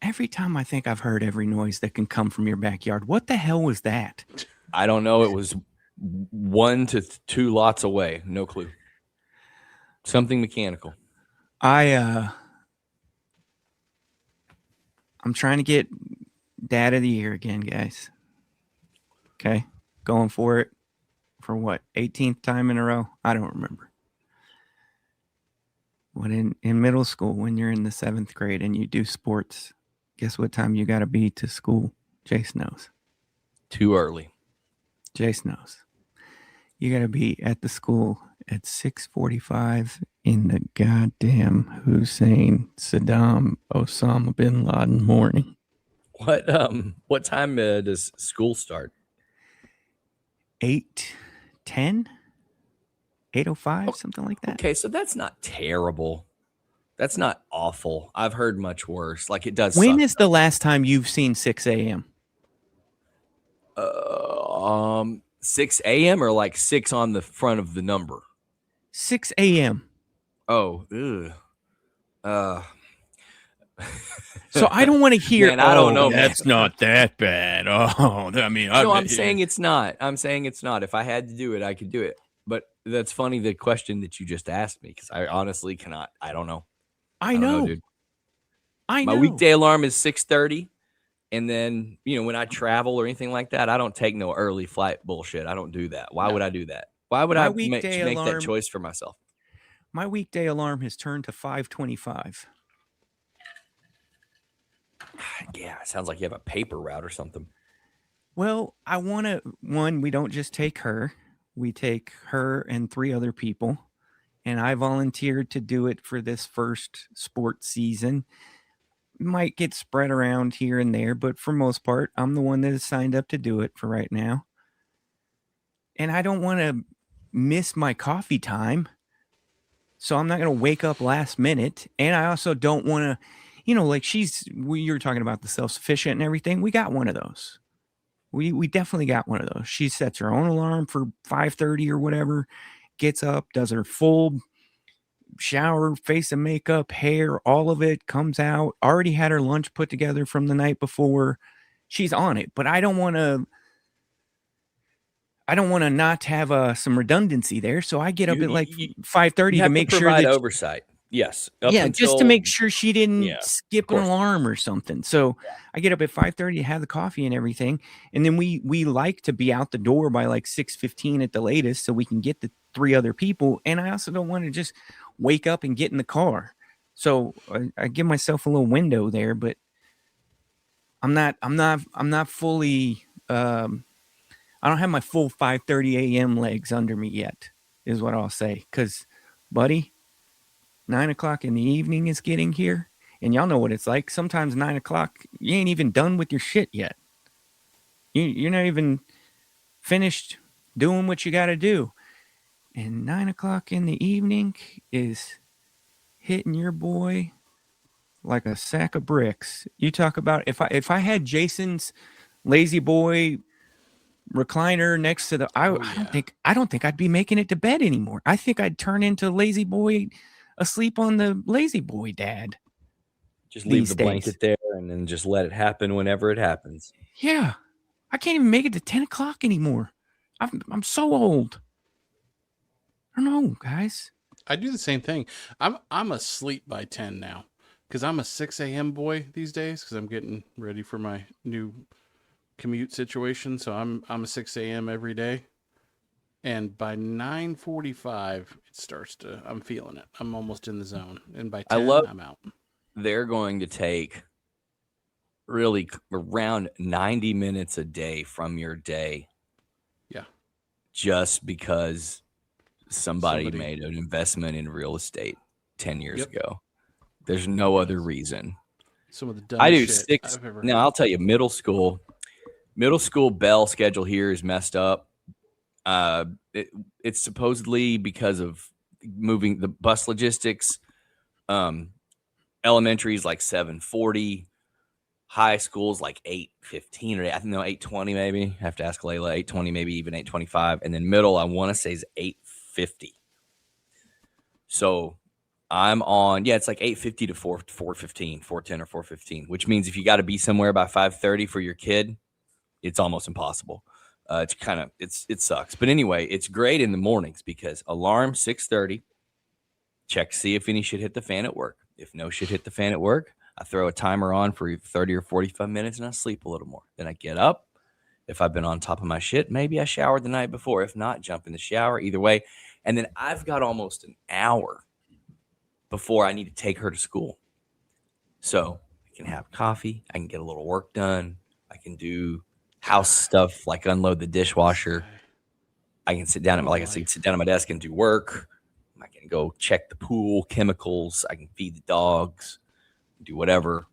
Every time I think I've heard every noise that can come from your backyard. What the hell was that? I don't know. It was 1 to 2 lots away. No clue. Something mechanical. I'm trying to get Dad of the Year again, guys. Okay, going for it for what, 18th time in a row? I don't remember. When in middle school, when you're in the 7th grade and you do sports, guess what time you got to be to school? Jace knows. Too early. Jace knows. You got to be at the school at 6:45 in the goddamn Hussein Saddam Osama bin Laden morning. What time does school start? 8:10, 8:05, something like that. Okay, so that's not terrible. That's not awful. I've heard much worse. Like, it does. When suck. is the last time you've seen 6 a.m.? 6 a.m. or like 6 on the front of the number? 6 a.m. Oh, So I don't want to hear. Man, I don't know, man. That's not that bad. Oh, I mean, No, I'm saying it's not. I'm saying it's not. If I had to do it, I could do it. But that's funny, the question that you just asked me, because I honestly cannot. I don't know. I know, dude. I know. My weekday alarm is 6:30, and then when I travel or anything like that, I don't take no early flight bullshit. I don't do that. Why would I do that? Why would My I make weekday that alarm- choice for myself? My weekday alarm has turned to 5:25. Yeah, it sounds like you have a paper route or something. Well, I want to. One, we don't just take her. We take her and 3 other people. And I volunteered to do it for this first sports season. Might get spread around here and there, but for most part, I'm the one that has signed up to do it for right now. And I don't want to miss my coffee time. So I'm not going to wake up last minute. And I also don't want to, like you were talking about the self-sufficient and everything. We got one of those. We definitely got one of those. She sets her own alarm for 5:30 or whatever, gets up, does her full shower, face and makeup, hair, all of it, comes out, already had her lunch put together from the night before. She's on it, but I don't want to not have some redundency there. So I get up at like 5:30 to make sure that oversight. Yes. Just to make sure she didn't skip an course. alarm or something. So I get up at 5:30 to have the coffee and everything. And then we like to be out the door by like 6:15 at the latest so we can get the 3 other people. And I also don't want to just wake up and get in the car. So I give myself a little window there, but I'm not fully, I don't have my full 5:30 a.m. legs under me yet, is what I'll say. 'Cause buddy, 9 o'clock in the evening is getting here, and y'all know what it's like. Sometimes 9 o'clock, you ain't even done with your shit yet. You're not even finished doing what you got to do. And 9 o'clock in the evening is hitting your boy like a sack of bricks. You talk about if I had Jason's lazy boy recliner next to the, I don't think I'd be making it to bed anymore. I think I'd turn into lazy boy, asleep on the lazy boy dad. Just leave the blanket there and then just let it happen whenever it happens. Yeah. I can't even make it to 10 o'clock anymore. I'm so old. I don't know, guys. I do the same thing. I'm asleep by 10 now because I'm a 6 a.m. boy these days because I'm getting ready for my new commute situation. So I'm a 6 a.m. every day. And by 9:45, it starts to, I'm feeling it. I'm almost in the zone. And by 10, I'm out. They're going to take really around 90 minutes a day from your day. Yeah. Just because somebody made an investment in real estate 10 years ago. There's no other reason. Some of the dumbest I do shit 6. I've ever now, I'll tell you, middle school bell schedule here is messed up. It's supposedly because of moving the bus logistics. Elementary is like 7:40. High school's like 8:15 or I think 8:20 maybe. I have to ask Layla. 8:20 maybe even 8:25, and then middle I want to say is 8:50. So I'm on it's like 8:50 to 4:15, 4:10 or 4:15, which means if you got to be somewhere by 5:30 for your kid, it's almost impossible. It sucks. But anyway, it's great in the mornings because alarm 6:30. Check, see if any shit hit the fan at work. If no shit hit the fan at work, I throw a timer on for 30 or 45 minutes and I sleep a little more. Then I get up. If I've been on top of my shit, maybe I showered the night before. If not, jump in the shower. Either way. And then I've got almost an hour before I need to take her to school. So I can have coffee. I can get a little work done. I can do house stuff like unload the dishwasher. I can sit down at my desk and do work. I can go check the pool, chemicals. I can feed the dogs, do whatever.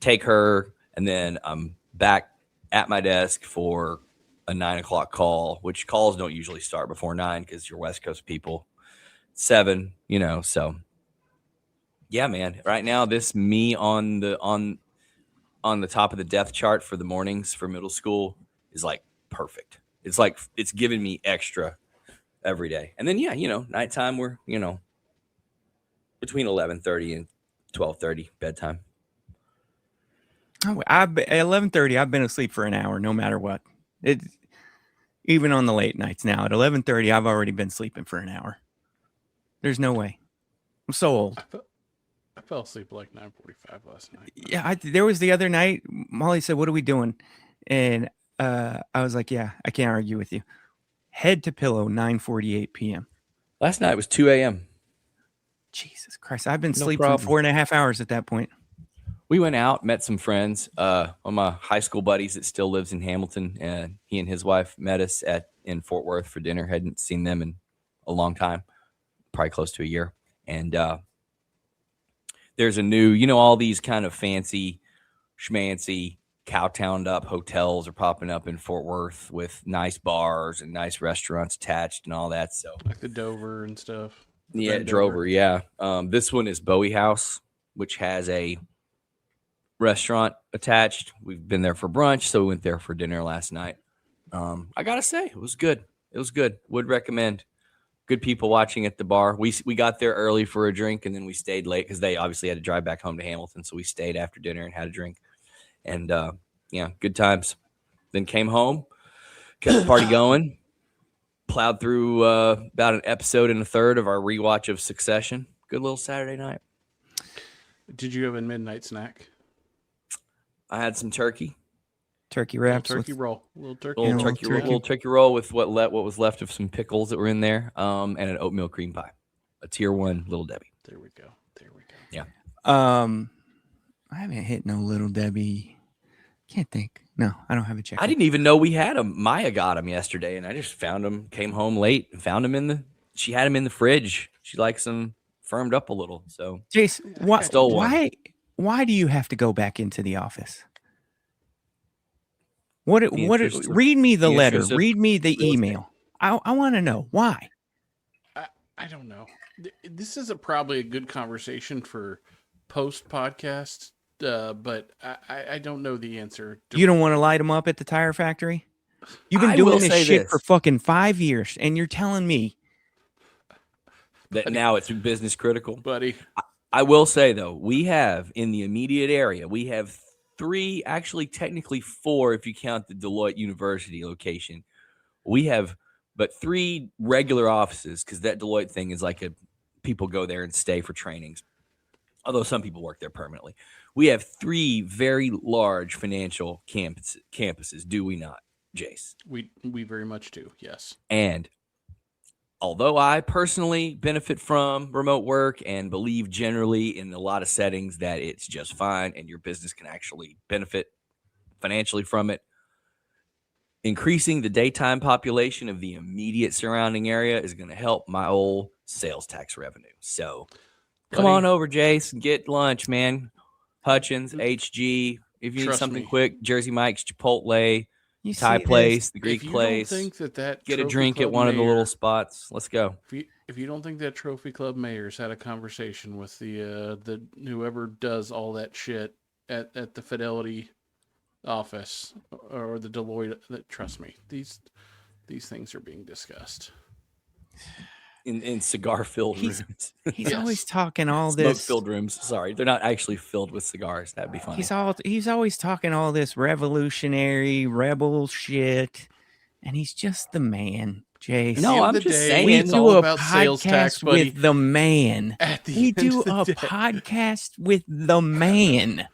Take her, and then I'm back at my desk for a 9:00 call, which calls don't usually start before 9 because you're West Coast people. 7, so yeah, man. Right now, this me on the top of the death chart for the mornings for middle school is like perfect. It's like it's giving me extra every day. And then nighttime we're between 11:30 and 12:30 bedtime. At 11:30, I've been asleep for an hour, no matter what. Even on the late nights now. At 11:30, I've already been sleeping for an hour. There's no way. I'm so old. I fell asleep at like 9:45 last night. Yeah, there was the other night. Molly said, "What are we doing?" And I was like, "Yeah, I can't argue with you." Head to pillow, 9:48 p.m. Last night was 2 a.m. Jesus Christ, I've been No sleeping problem. 4.5 hours at that point. We went out, met some friends. One of my high school buddies that still lives in Hamilton, and he and his wife met us in Fort Worth for dinner. Hadn't seen them in a long time, probably close to a year. And there's a new, all these kind of fancy, schmancy, cowtowned up hotels are popping up in Fort Worth with nice bars and nice restaurants attached and all that. So like the Dover and stuff. Yeah, Drover. Yeah. This one is Bowie House, which has a restaurant attached. We've been there for brunch, so we went there for dinner last night. I gotta say, it was good. Would recommend. Good people watching at the bar. We got there early for a drink, and then we stayed late because they obviously had to drive back home to Hamilton. So we stayed after dinner and had a drink, and good times. Then came home, kept the party going. Plowed through about an episode and a third of our rewatch of Succession. Good little Saturday night. Did you have a midnight snack? I had some turkey wraps, Little turkey roll with what was left of some pickles that were in there, and an oatmeal cream pie, a tier 1 Little Debbie. There we go. Yeah. I haven't hit no Little Debbie. Can't think. No, I don't have a check. I didn't even know we had them. Maya got them yesterday, and I just found them. Came home late and found them she had them in the fridge. She likes them firmed up a little. So, Jace, stole one. Why do you have to go back into the office? Read me the letter. Read me the email. I want to know why. I don't know. This is probably a good conversation for post podcast. But I don't know the answer. You don't want to light them up at the tire factory? You've been doing this shit for fucking 5 years, and you're telling me that now it's business critical, buddy. I will say though, we have in the immediate area, we have 3, actually technically 4 if you count the Deloitte University location. We have but 3 regular offices because that Deloitte thing is like people go there and stay for trainings. Although some people work there permanently. We have 3 very large financial campuses, do we not, Jace? We very much do, yes. And although I personally benefit from remote work and believe generally in a lot of settings that it's just fine and your business can actually benefit financially from it, increasing the daytime population of the immediate surrounding area is going to help my old sales tax revenue. So come on over, Jace, and get lunch, man. Hutchins, HG. If you need something quick, Jersey Mike's, Chipotle, You Thai see place, the If Greek you place. don't think that Get a Trophy drink at Club one of the mayor- little spots. Let's go. if you don't think that Trophy Club mayor's had a conversation with the whoever does all that shit at the Fidelity office or the Deloitte, trust me, these things are being discussed. In cigar-filled He's- rooms. he's Yes. always talking all this. Smoke-filled rooms. Sorry, they're not actually filled with cigars. That'd be funny. He's always talking all this revolutionary rebel shit, and he's just the man, Jace. No, End of I'm the just day, saying. we it's do all a about sales tax, podcast buddy. with the man. At the We end do of the a day. podcast with the man.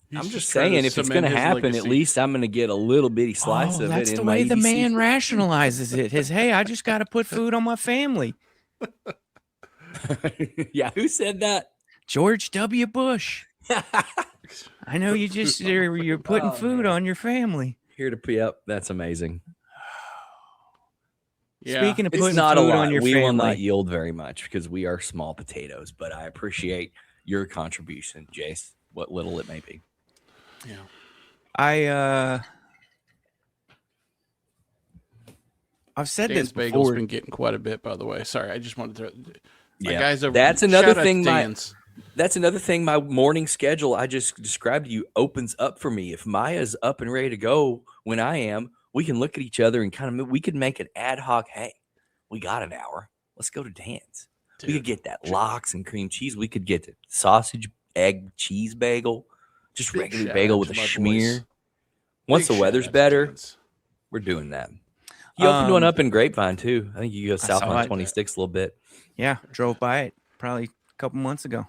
He's I'm just trying to saying, if it's cement going to his happen, at legacy. least I'm going to get a little bitty slice of That's it. the in my way the EDC. man rationalizes it. His, hey, I just got to put food on my family. Yeah, who said that? George W. Bush. I know you're putting Oh, food man. on your family. Here to pee up. That's amazing. Yeah. Speaking of It's putting not a food lot. on your We family, will not yield very much because we are small potatoes. But I appreciate your contribution, Jace. What little it may be. Yeah. I've said Dan's this Bagel's before. been getting quite a bit, by the way. Sorry, I just wanted to. My Yeah. guys over. That's another shout out to thing my- Dan's. That's another thing. My morning schedule I just described to you opens up for me. If Maya's up and ready to go when I am, we can look at each other and kind of we could make an ad hoc. Hey, we got an hour. Let's go to Dan's. We could get that lox and cream cheese. We could get the sausage, egg, cheese bagel, just Big regular shout bagel out with to a my boys. schmear. Once Big the weather's shout out to better, Dan's. we're doing that. You opened one Um, up in Grapevine too. I think you go south saw on it. 26 a little bit. Yeah, drove by it probably a couple months ago.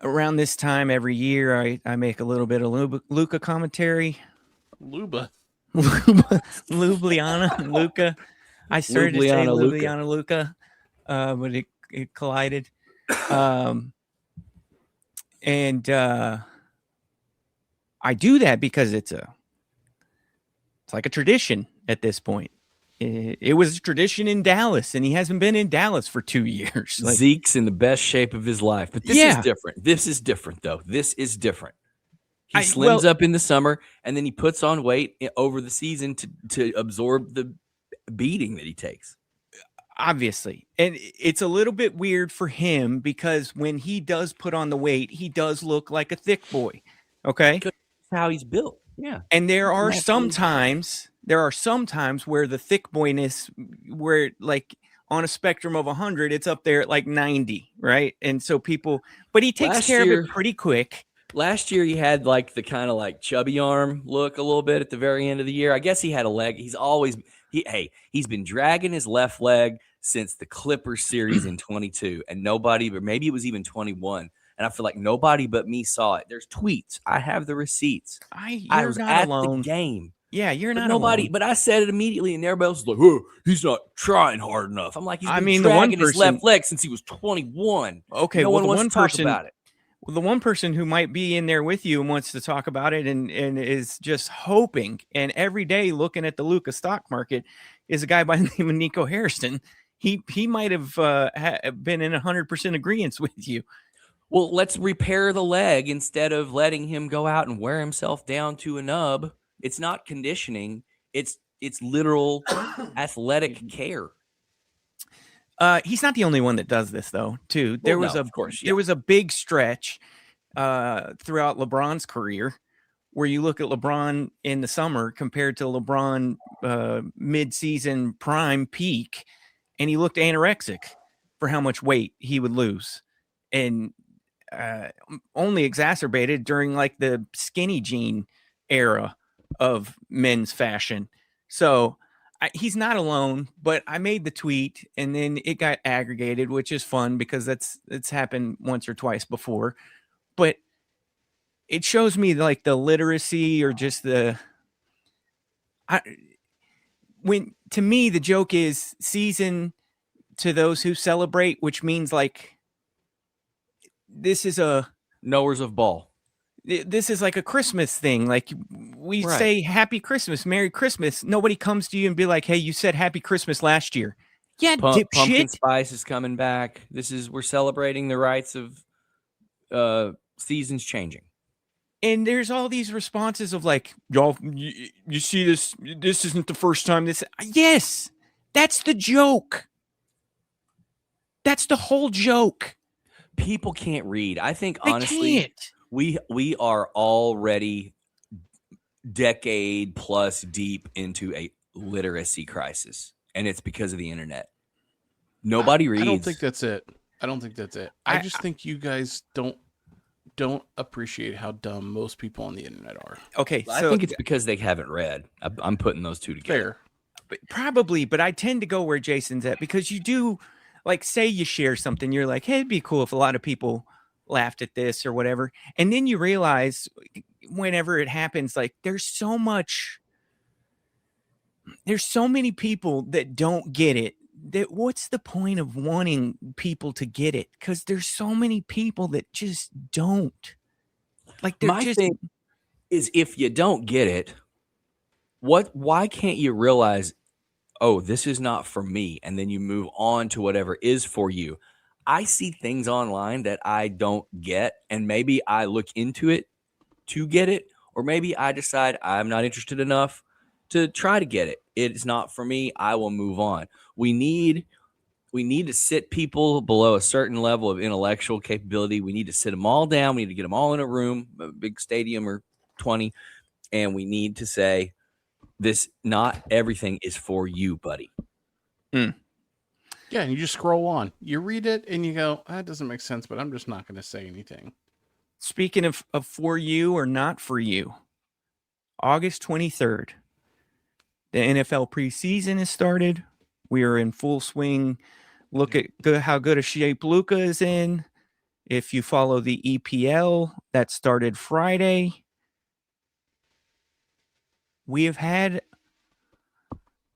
Around this time every year, I make a little bit of Luca commentary. Luba. Ljubljana, Luca. I started to say Ljubljana, Luka. Ljubljana, Luca, but it collided. And I do that because it's like a tradition at this point. It was a tradition in Dallas, and he hasn't been in Dallas for 2 years. Like, Zeke's in the best shape of his life, but this Yeah. is different. This is different, though. This is different. He I- slims well- up in the summer, and then he puts on weight over the season to absorb the beating that he takes. obviously, and it's a little bit weird for him because when he does put on the weight, he does look like a thick boy. Okay. That's how he's built. Yeah. And there are Naturally. some times where the thick boyness, where like on a spectrum of 100, it's up there at like 90, right? And so but he takes Last care of year- it pretty quick. Last year, he had like the kind of like chubby arm look a little bit at the very end of the year. I guess he had a leg. He's been dragging his left leg since the Clippers series in 22, and nobody, but maybe it was even 21. And I feel like nobody but me saw it. There's tweets. I have the receipts. I You're was not at alone. the game. Yeah, you're But not nobody, alone. but I said it immediately, and everybody else was like, "Oh, he's not trying hard enough." I'm like, he's I been mean, the one dragging his person- left leg since he was 21. Okay, No well, one the wants one to talk person about it. Well, the one person who might be in there with you and wants to talk about it and is just hoping and every day looking at the Luca stock market is a guy by the name of Nico Hairston. He might have been in 100% agreement with you. Well, let's repair the leg instead of letting him go out and wear himself down to a nub. It's not conditioning. It's literal athletic care. He's not the only one that does this though, too. There Well, was no, a of course, yeah. there was a big stretch throughout LeBron's career where you look at LeBron in the summer compared to LeBron mid-season prime peak, and he looked anorexic for how much weight he would lose, and only exacerbated during like the skinny jean era of men's fashion. So he's not alone, but I made the tweet and then it got aggregated, which is fun because it's happened once or twice before. But it shows me like the literacy or just to me the joke is season to those who celebrate, which means like this is Knowers of ball. like a Christmas thing. Like we Right. say Happy Christmas, Merry Christmas. Nobody comes to you and be like, hey, you said Happy Christmas last year. Yeah, Pumpkin dipshit. spice is coming back. We're celebrating the rights of seasons changing. And there's all these responses of like, y'all, you see this? This isn't the first time this. Yes, that's the joke. That's the whole joke. People can't read. I think They honestly, can't. we are already decade plus deep into a literacy crisis, and it's because of the internet. Nobody reads. I don't think that's it. I just think you guys don't appreciate how dumb most people on the internet are. Okay, I so think it's because they haven't read. I'm putting those two together. Fair. probably, but I tend to go where Jason's at because you do, like, say you share something, you're like, hey, it'd be cool if a lot of people laughed at this or whatever, and then you realize whenever it happens, like, there's so many people that don't get it. That what's the point of wanting people to get it? Because there's so many people that just don't. Like, they're My just thing is, if you don't get it, why can't you realize, oh, this is not for me, and then you move on to whatever is for you? I see things online that I don't get, and maybe I look into it to get it, or maybe I decide I'm not interested enough to try to get it. It's not for me. I will move on. We need to sit people below a certain level of intellectual capability. We need to sit them all down. We need to get them all in a room, a big stadium or 20, and we need to say, this, not everything is for you, buddy. Yeah, and you just scroll on. You read it and you go, that doesn't make sense, but I'm just not going to say anything. speaking of for you or not for you. August 23rd, the NFL preseason has started. We are in full swing. Look at how good a shape Luka is in. If you follow the EPL, that started Friday. We have had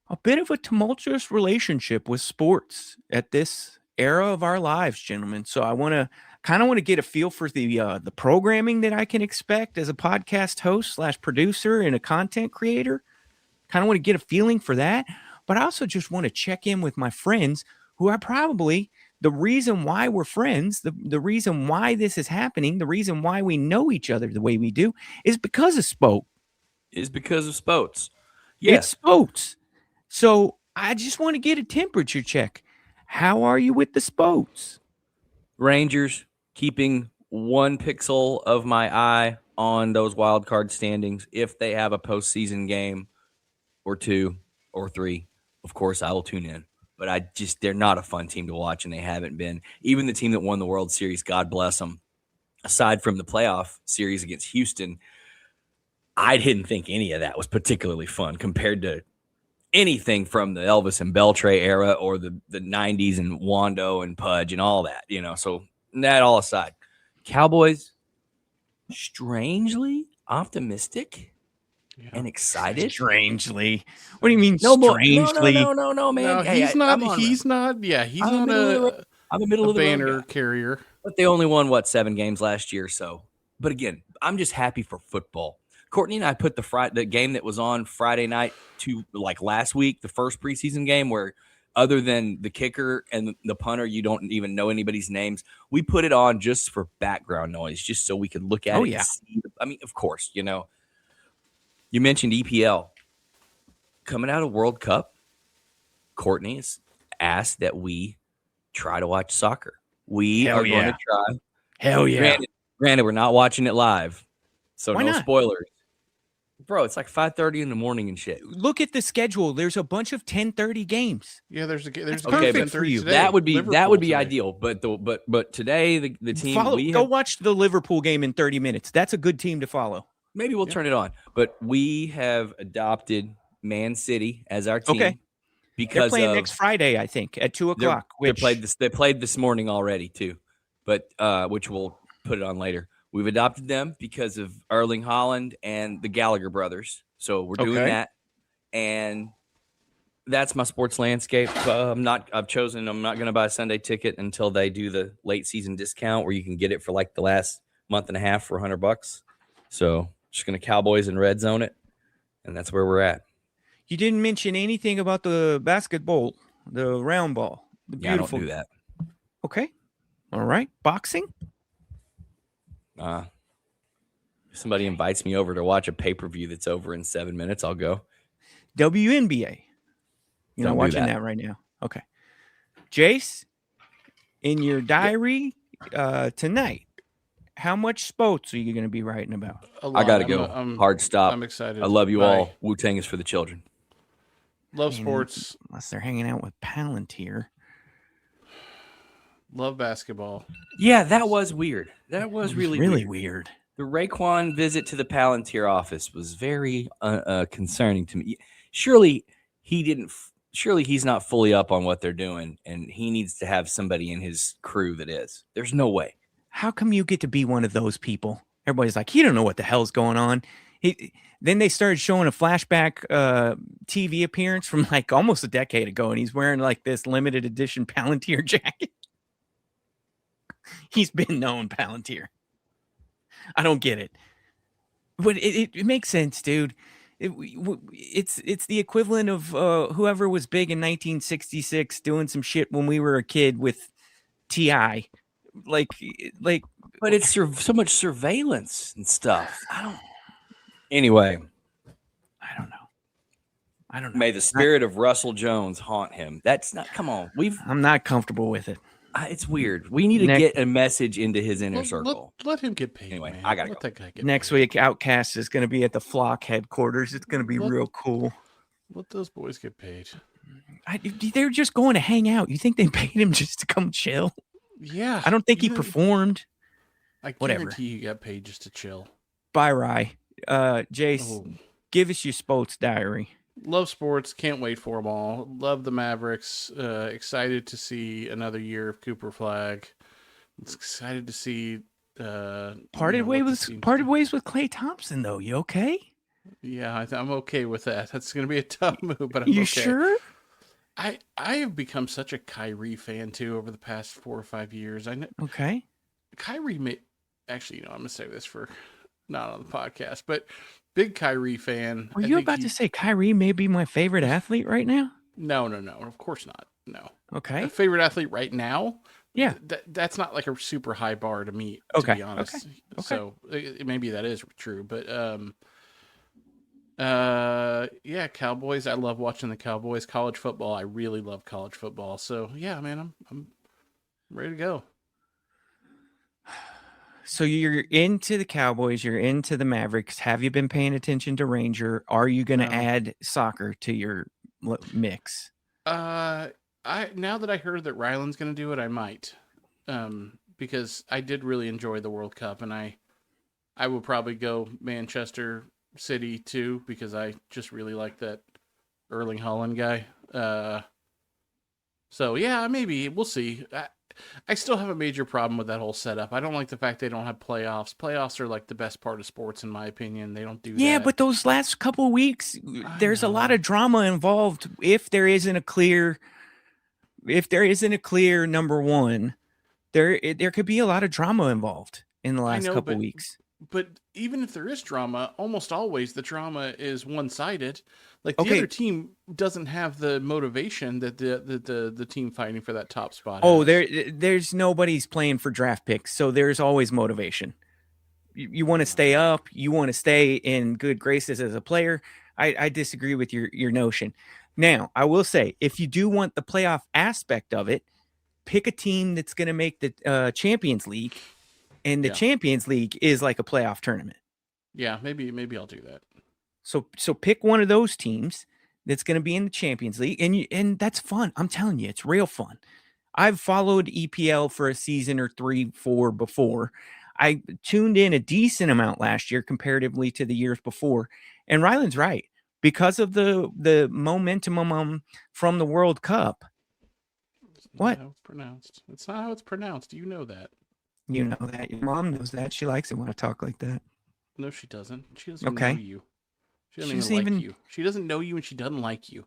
a bit of a tumultuous relationship with sports at this era of our lives, gentlemen. So I kind of want to get a feel for the programming that I can expect as a podcast host / producer and a content creator. Kind of want to get a feeling for that. But I also just want to check in with my friends who are probably the reason why we're friends, the reason why this is happening, the reason why we know each other the way we do is because of Spoke. Is because of sports. It's Yes. Spokes. So I just want to get a temperature check. How are you with the Spokes? Rangers keeping 1 pixel of my eye on those wild card standings. If they have a postseason game or 2 or 3, of course I will tune in. But they're not a fun team to watch, and they haven't been. Even the team that won the World Series, God bless them, aside from the playoff series against Houston, I didn't think any of that was particularly fun compared to anything from the Elvis and Beltray era or the 90s and Wando and Pudge and all that, So that all aside, Cowboys strangely optimistic and excited. Strangely. What do you mean No, strangely? no, man. No, Hey, he's not. He's not. Yeah, he's I'm not I'm the middle a of the road banner guy. carrier. But they only won 7 games last year. So, but again, I'm just happy for football. Courtney and I put the game that was on Friday night to like last week, the first preseason game where other than the kicker and the punter, you don't even know anybody's names. We put it on just for background noise, just so we could look at it. Yeah. And see. I mean, of course, you mentioned EPL coming out of World Cup. Courtney has asked that we try to watch soccer. We Hell are going yeah. to try. Hell yeah. Granted, we're not watching it live, so Why no not? spoilers. Bro, it's like 5:30 in the morning and shit. Look at the schedule. There's a bunch of 10:30 games. Yeah, there's That's a perfect game for you. today. That would be Liverpool today. ideal. But today the team Go watch the Liverpool game in 30 minutes. That's a good team to follow. maybe we'll turn it on. But we have adopted Man City as our team. Okay. They're Because playing of, next Friday, I think, at 2 they're- o'clock. They played this morning already too, but which we'll put it on later. We've adopted them because of Erling Haaland and the Gallagher brothers. So we're doing Okay. that, and that's my sports landscape. I'm not going to buy a Sunday ticket until they do the late season discount where you can get it for like the last month and a half for $100. So just going to Cowboys and Red Zone it, and that's where we're at. You didn't mention anything about the basketball, the round ball. The Yeah, I don't beautiful. do that. Okay. All right. Boxing? If somebody invites me over to watch a pay-per-view that's over in 7 minutes, I'll go. WNBA. You're Don't not do watching that. that right now. Okay. Jace, in your diary tonight, how much sports are you going to be writing about? A I lot. gotta go. Hard stop. I'm excited. I love you Bye. all. Wu-Tang is for the children. Love I mean, sports. Unless they're hanging out with Palantir. Love basketball. Yeah, that was weird. That was It really really weird. weird. The Raekwon visit to the Palantir office was very concerning to me. Surely he didn't. Surely he's not fully up on what they're doing, and he needs to have somebody in his crew that is. There's no way. How come you get to be one of those people? Everybody's like, he don't know what the hell's going on. Then they started showing a flashback TV appearance from like almost a decade ago, and he's wearing like this limited edition Palantir jacket. He's been known Palantir. I don't get it, but it makes sense, dude. It's the equivalent of whoever was big in 1966 doing some shit when we were a kid with T.I. Like, But it's so much surveillance and stuff. Anyway, I don't know. I don't know. may the spirit of Russell Jones haunt him. That's not. Come on, I'm not comfortable with it. it's weird. We need to Next- get a message into his inner circle. Let him get paid. Anyway, man. I gotta Let go. that guy get Next paid. week, Outcast is going to be at the Flock headquarters. It's going to be What? real cool. Let those boys get paid. They're just going to hang out. You think they paid him just to come chill? Yeah. I don't think he even- performed. I whatever. guarantee he got paid just to chill. Bye, Rye. Jace, Oh. give us your sports diary. Love sports. Can't wait for them all. Love the Mavericks. Excited to see another year of Cooper Flag. Excited to see. Parted ways with Klay Thompson, though. You okay? Yeah, I'm okay with that. That's going to be a tough move, but I'm You okay. sure? I have become such a Kyrie fan too over the past 4 or 5 years. I know Okay. Kyrie may actually, I'm gonna save this for not on the podcast, but big Kyrie fan. Were I you think about to say Kyrie may be my favorite athlete right now? No, of course not. No, Okay. favorite athlete right now. Yeah. That's not like a super high bar to meet. To Okay, be honest. okay. So maybe that is true, but yeah, Cowboys. I love watching the Cowboys. College football. I really love college football. So yeah, man, I'm ready to go. So you're into the Cowboys, you're into the Mavericks. Have you been paying attention to Ranger? Are you going to No. add soccer to your mix? Now that I heard that Ryland's going to do it, I might, because I did really enjoy the World Cup, and I will probably go Manchester City too, because I just really like that Erling Haaland guy. So yeah, maybe we'll see. I still have a major problem with that whole setup. I don't like the fact they don't have playoffs. Playoffs are like the best part of sports, in my opinion. They don't do Yeah, that. but those last couple of weeks, there's a lot know. of drama involved. If there isn't a clear number one, there could be a lot of drama involved in the last know, couple but- weeks. But even if there is drama, almost always the drama is one-sided. Like the Okay. other team doesn't have the motivation that the team fighting for that top spot. Oh, has. there's nobody's playing for draft picks, so there's always motivation. You want to stay up, you want to stay in good graces as a player. I disagree with your notion. Now, I will say, if you do want the playoff aspect of it, pick a team that's going to make the Champions League, and the Yeah. Champions League is like a playoff tournament. Yeah, maybe I'll do that. So pick one of those teams that's going to be in the Champions League, and that's fun. I'm telling you, it's real fun. I've followed EPL for a season or 3-4 before. I tuned in a decent amount last year comparatively to the years before. And Ryland's right. Because of the momentum from the World Cup, It's What? not how it's pronounced. It's not how it's pronounced. You know that. you know that. Your mom knows that. She likes it when I talk like that. No, she doesn't. She doesn't Okay. know you. She She doesn't doesn't even like even- you. She doesn't know you, and she doesn't like you.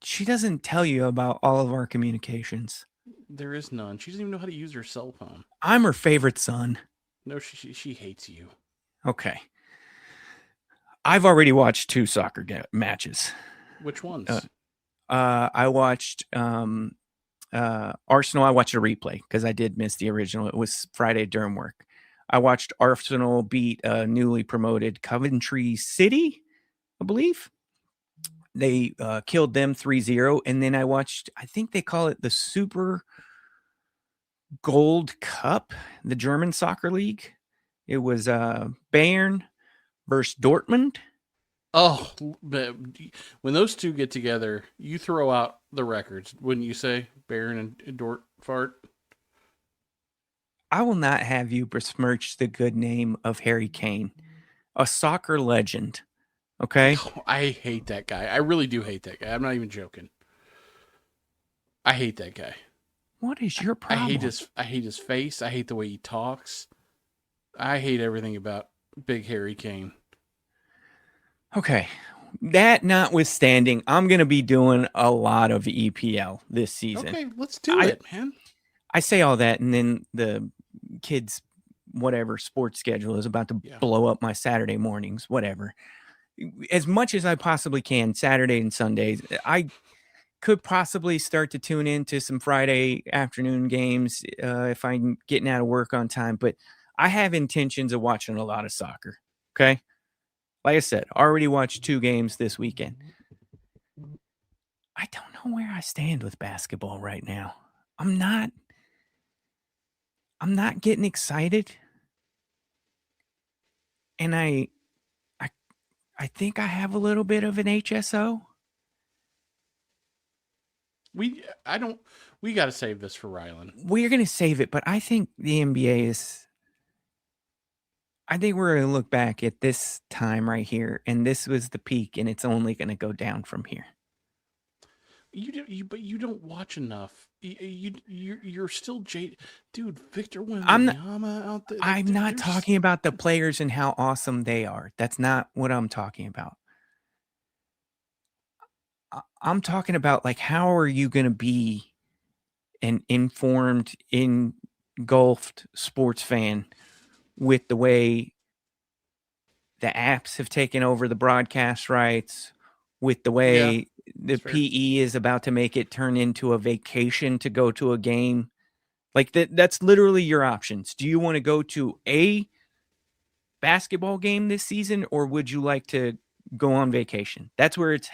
She doesn't tell you about all of our communications. There is none. She doesn't even know how to use her cell phone. I'm her favorite son. No, she hates you. Okay. I've already watched 2 soccer matches. Which ones? I watched Arsenal. I watched a replay because I did miss the original. It was Friday during work. I watched Arsenal beat newly promoted Coventry City, I believe. They killed them 3-0. And then I watched, I think they call it the Super Gold Cup, the German soccer league. It was Bayern versus Dortmund. Oh, but when those two get together, you throw out the records, wouldn't you say, Baron and Dort Fart? I will not have you besmirch the good name of Harry Kane, a soccer legend. Okay? Oh, I hate that guy. I really do hate that guy. I'm not even joking. I hate that guy. What is your problem? I hate his face. I hate the way he talks. I hate everything about Big Harry Kane. Okay. That notwithstanding, I'm going to be doing a lot of EPL this season. Okay, let's do it, man. I say all that, and then the kids' whatever sports schedule is about to blow up my Saturday mornings, whatever. As much as I possibly can, Saturday and Sundays, I could possibly start to tune into some Friday afternoon games if I'm getting out of work on time, but I have intentions of watching a lot of soccer, okay? Like I said, already watched 2 games this weekend. I don't know where I stand with basketball right now. I'm not getting excited. And I think I have a little bit of an HSO. We got to save this for Rylan. We're going to save it, but I think the NBA I think we're going to look back at this time right here, and this was the peak, and it's only going to go down from here. But you don't watch enough. You're still jaded, dude. Victor Wembanyama out there. I'm not talking about the players and how awesome they are. That's not what I'm talking about. I'm talking about, like, how are you going to be an informed, engulfed sports fan with the way the apps have taken over the broadcast rights, with the way the PE is about to make it turn into a vacation to go to a game. Like, that's literally your options. Do you want to go to a basketball game this season, or would you like to go on vacation? That's where it's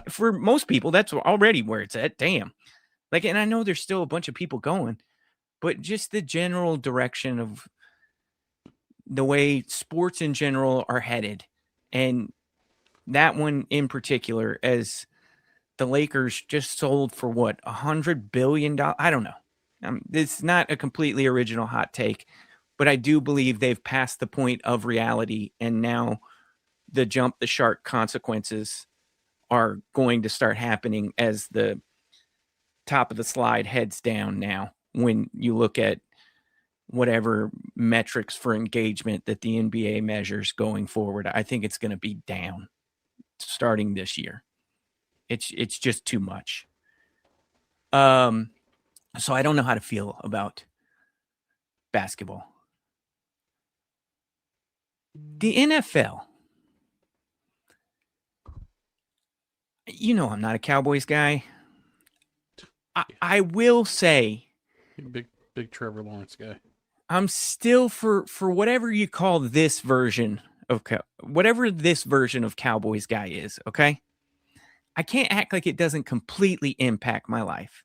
for most people. That's already where it's at. Damn. Like, and I know there's still a bunch of people going, but just the general direction of the way sports in general are headed, and that one in particular, as the Lakers just sold for what, $100 billion? I don't know. It's not a completely original hot take, but I do believe they've passed the point of reality, and now the jump the shark consequences are going to start happening as the top of the slide heads down now. When you look at whatever metrics for engagement that the NBA measures going forward, I think it's going to be down starting this year. It's just too much. So I don't know how to feel about basketball. The NFL. You know, I'm not a Cowboys guy. I will say, big Trevor Lawrence guy. I'm still for whatever you call this version of whatever this version of Cowboys guy is. Okay, I can't act like it doesn't completely impact my life.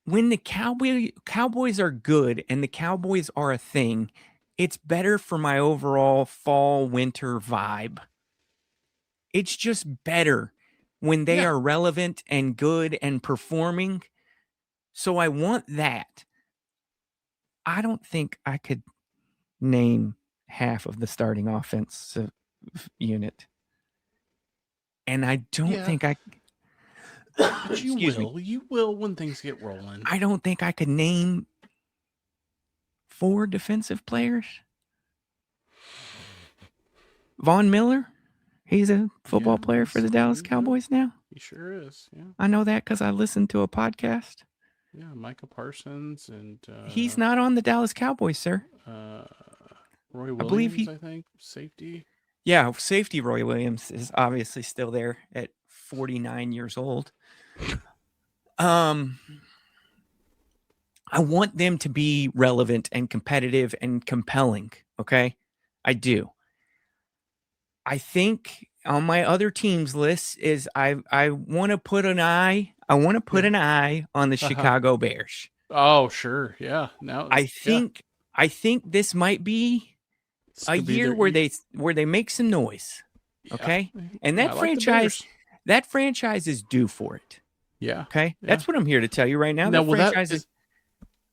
When the Cowboys are good and the Cowboys are a thing, it's better for my overall fall-winter vibe. It's just better when they are relevant and good and performing. So I want that. I don't think I could name half of the starting offensive unit. And I don't think I... But you will when things get rolling. I don't think I could name 4 defensive players. Von Miller, he's a football player for the Dallas Cowboys now. He sure is, yeah. I know that because I listened to a podcast. Yeah, Micah Parsons and... he's not on the Dallas Cowboys, sir. Roy Williams, I believe I think, safety. Yeah, safety Roy Williams is obviously still there at 49 years old. I want them to be relevant and competitive and compelling. Okay. I do. I think on my other teams list is I want to put an eye. I want to put an eye on the Chicago Bears. Oh, sure. Yeah. Now I think this might be a year where they make some noise. Okay. And that franchise is due for it. Yeah. Okay. Yeah. That's what I'm here to tell you right now. Now, That franchise is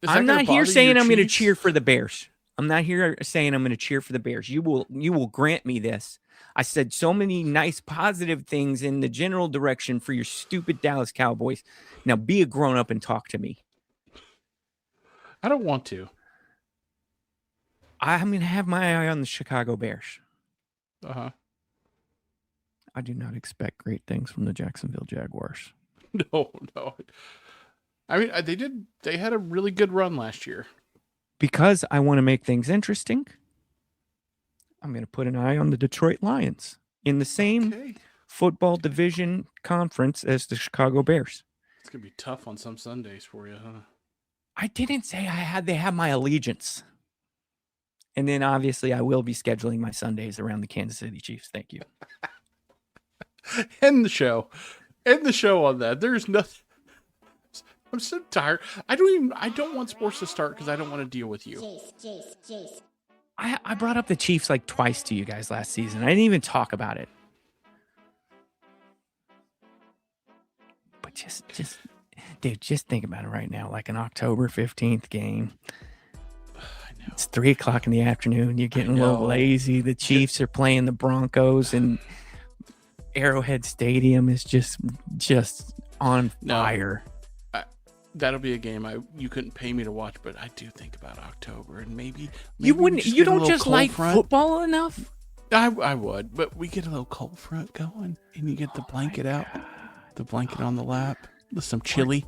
that I'm gonna not here bother saying your I'm going to Chiefs? cheer for the Bears. I'm not here saying I'm going to cheer for the Bears. You will grant me this. I said so many nice positive things in the general direction for your stupid Dallas Cowboys. Now be a grown up and talk to me. I don't want to. I'm going to have my eye on the Chicago Bears. Uh-huh. I do not expect great things from the Jacksonville Jaguars. No. I mean, they had a really good run last year. Because I want to make things interesting, I'm going to put an eye on the Detroit Lions in the same football division conference as the Chicago Bears. It's going to be tough on some Sundays for you, huh? I didn't say they have my allegiance. And then obviously I will be scheduling my Sundays around the Kansas City Chiefs. Thank you. End the show on that. There's nothing. I'm so tired. I don't want sports to start because I don't want to deal with you. Jace. I brought up the Chiefs like twice to you guys last season. I didn't even talk about it. But just think about it right now. Like an October 15th game. I know. It's 3:00 in the afternoon. You're getting a little lazy. The Chiefs are playing the Broncos, and Arrowhead Stadium is just on fire. That'll be a game you couldn't pay me to watch, but I do think about October and maybe you wouldn't. we You get a don't little just cold like front. football enough. I would, but we get a little cold front going, and you get the blanket out, the blanket on the lap, with some chili.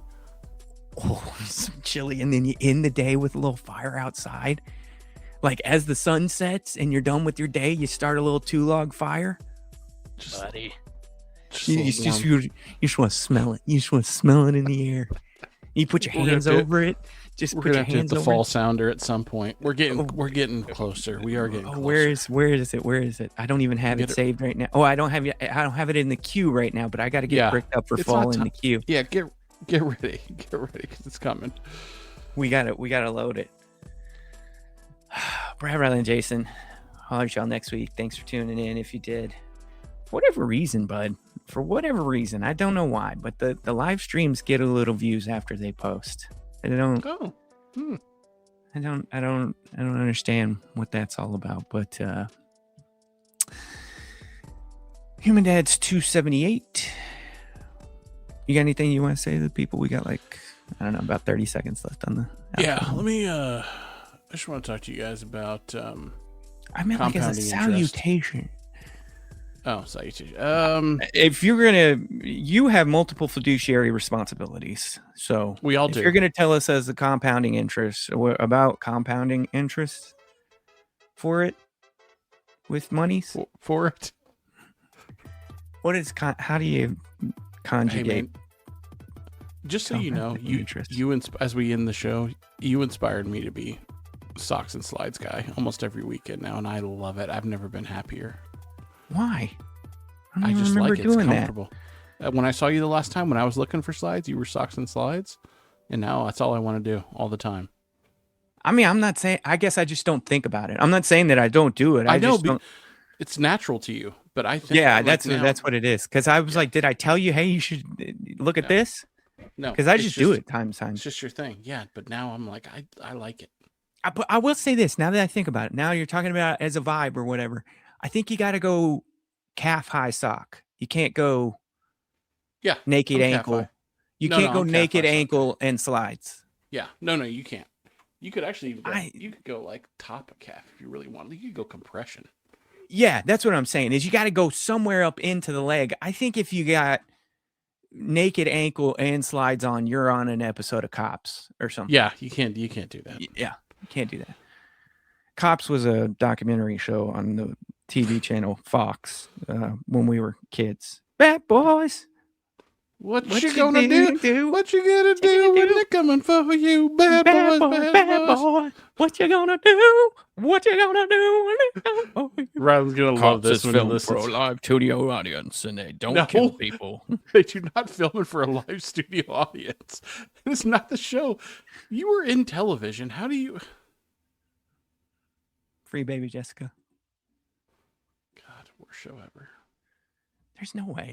Oh, some chili, and then you end the day with a little fire outside. Like as the sun sets and you're done with your day, you start a little 2-log fire. Buddy, you just want to smell it. You just want to smell it in the air. You put your hands over it. Just We're put your gonna have to hands hit the over fall it. sounder at some point. We're getting closer. We are getting closer. Where is it? I don't even have it saved right now. Oh, I don't have it in the queue right now, but I got to get bricked up for It's fall not in the queue. Yeah, get ready because it's coming. We got to load it. Brad, Riley, and Jason, I'll let y'all next week. Thanks for tuning in. If you did, for whatever reason, bud, for whatever reason, I don't know why, but the live streams get a little views after they post. I don't. Oh. I don't understand what that's all about, but Human Dad's 278. You got anything you want to say to the people? We got about 30 seconds left on the Yeah, outro. let me I just want to talk to you guys about I meant like as a compounding interest. salutation. Oh, salutation. If you have multiple fiduciary responsibilities. So We all if do. you're going to tell us as the compounding interest about compounding interest for it with monies, for it. what is how do you conjugate? Hey, man, just so you know, compounding interest? as we end the show, you inspired me to be socks and slides guy almost every weekend now, and I love it. I've never been happier. Why? I just remember like it. It's doing that. comfortable. When I saw you the last time when I was looking for slides, you were socks and slides, and now that's all I want to do all the time. I mean, I'm not saying. I guess I just don't think about it. I'm not saying that I don't do it. I know just don't. it's natural to you, but I think Yeah, like that's now, what it is. Because I was like, did I tell you? Hey, you should look at this. no, Because I it's just do it times. It's just your thing, yeah. But now I'm like, I like it. But I will say this. Now that I think about it, now you're talking about it as a vibe or whatever. I think you got to go calf high sock. You can't go naked I'm calf ankle. high. You No, can't no, go I'm calf naked high sock. ankle and slides. Yeah, no, you can't. You could actually even go, you could go like top of calf if you really want. You could go compression. Yeah, that's what I'm saying. Is you got to go somewhere up into the leg. I think if you got naked ankle and slides on, you're on an episode of Cops or something. Yeah, you can't do that. Yeah, you can't do that. Cops was a documentary show on the TV channel Fox when we were kids. Bad boys. What What you you gonna do? What you gonna do when they're coming for you? Bad boys, bad boys. boy. What you gonna do? What you gonna do when they come for you? Rylan's gonna love this when he for a listens. live studio audience, and they don't No. kill people. They do not film it for a live studio audience. It's not the show. You were in television. How do you... Free baby Jessica. God, worst show ever. There's no way.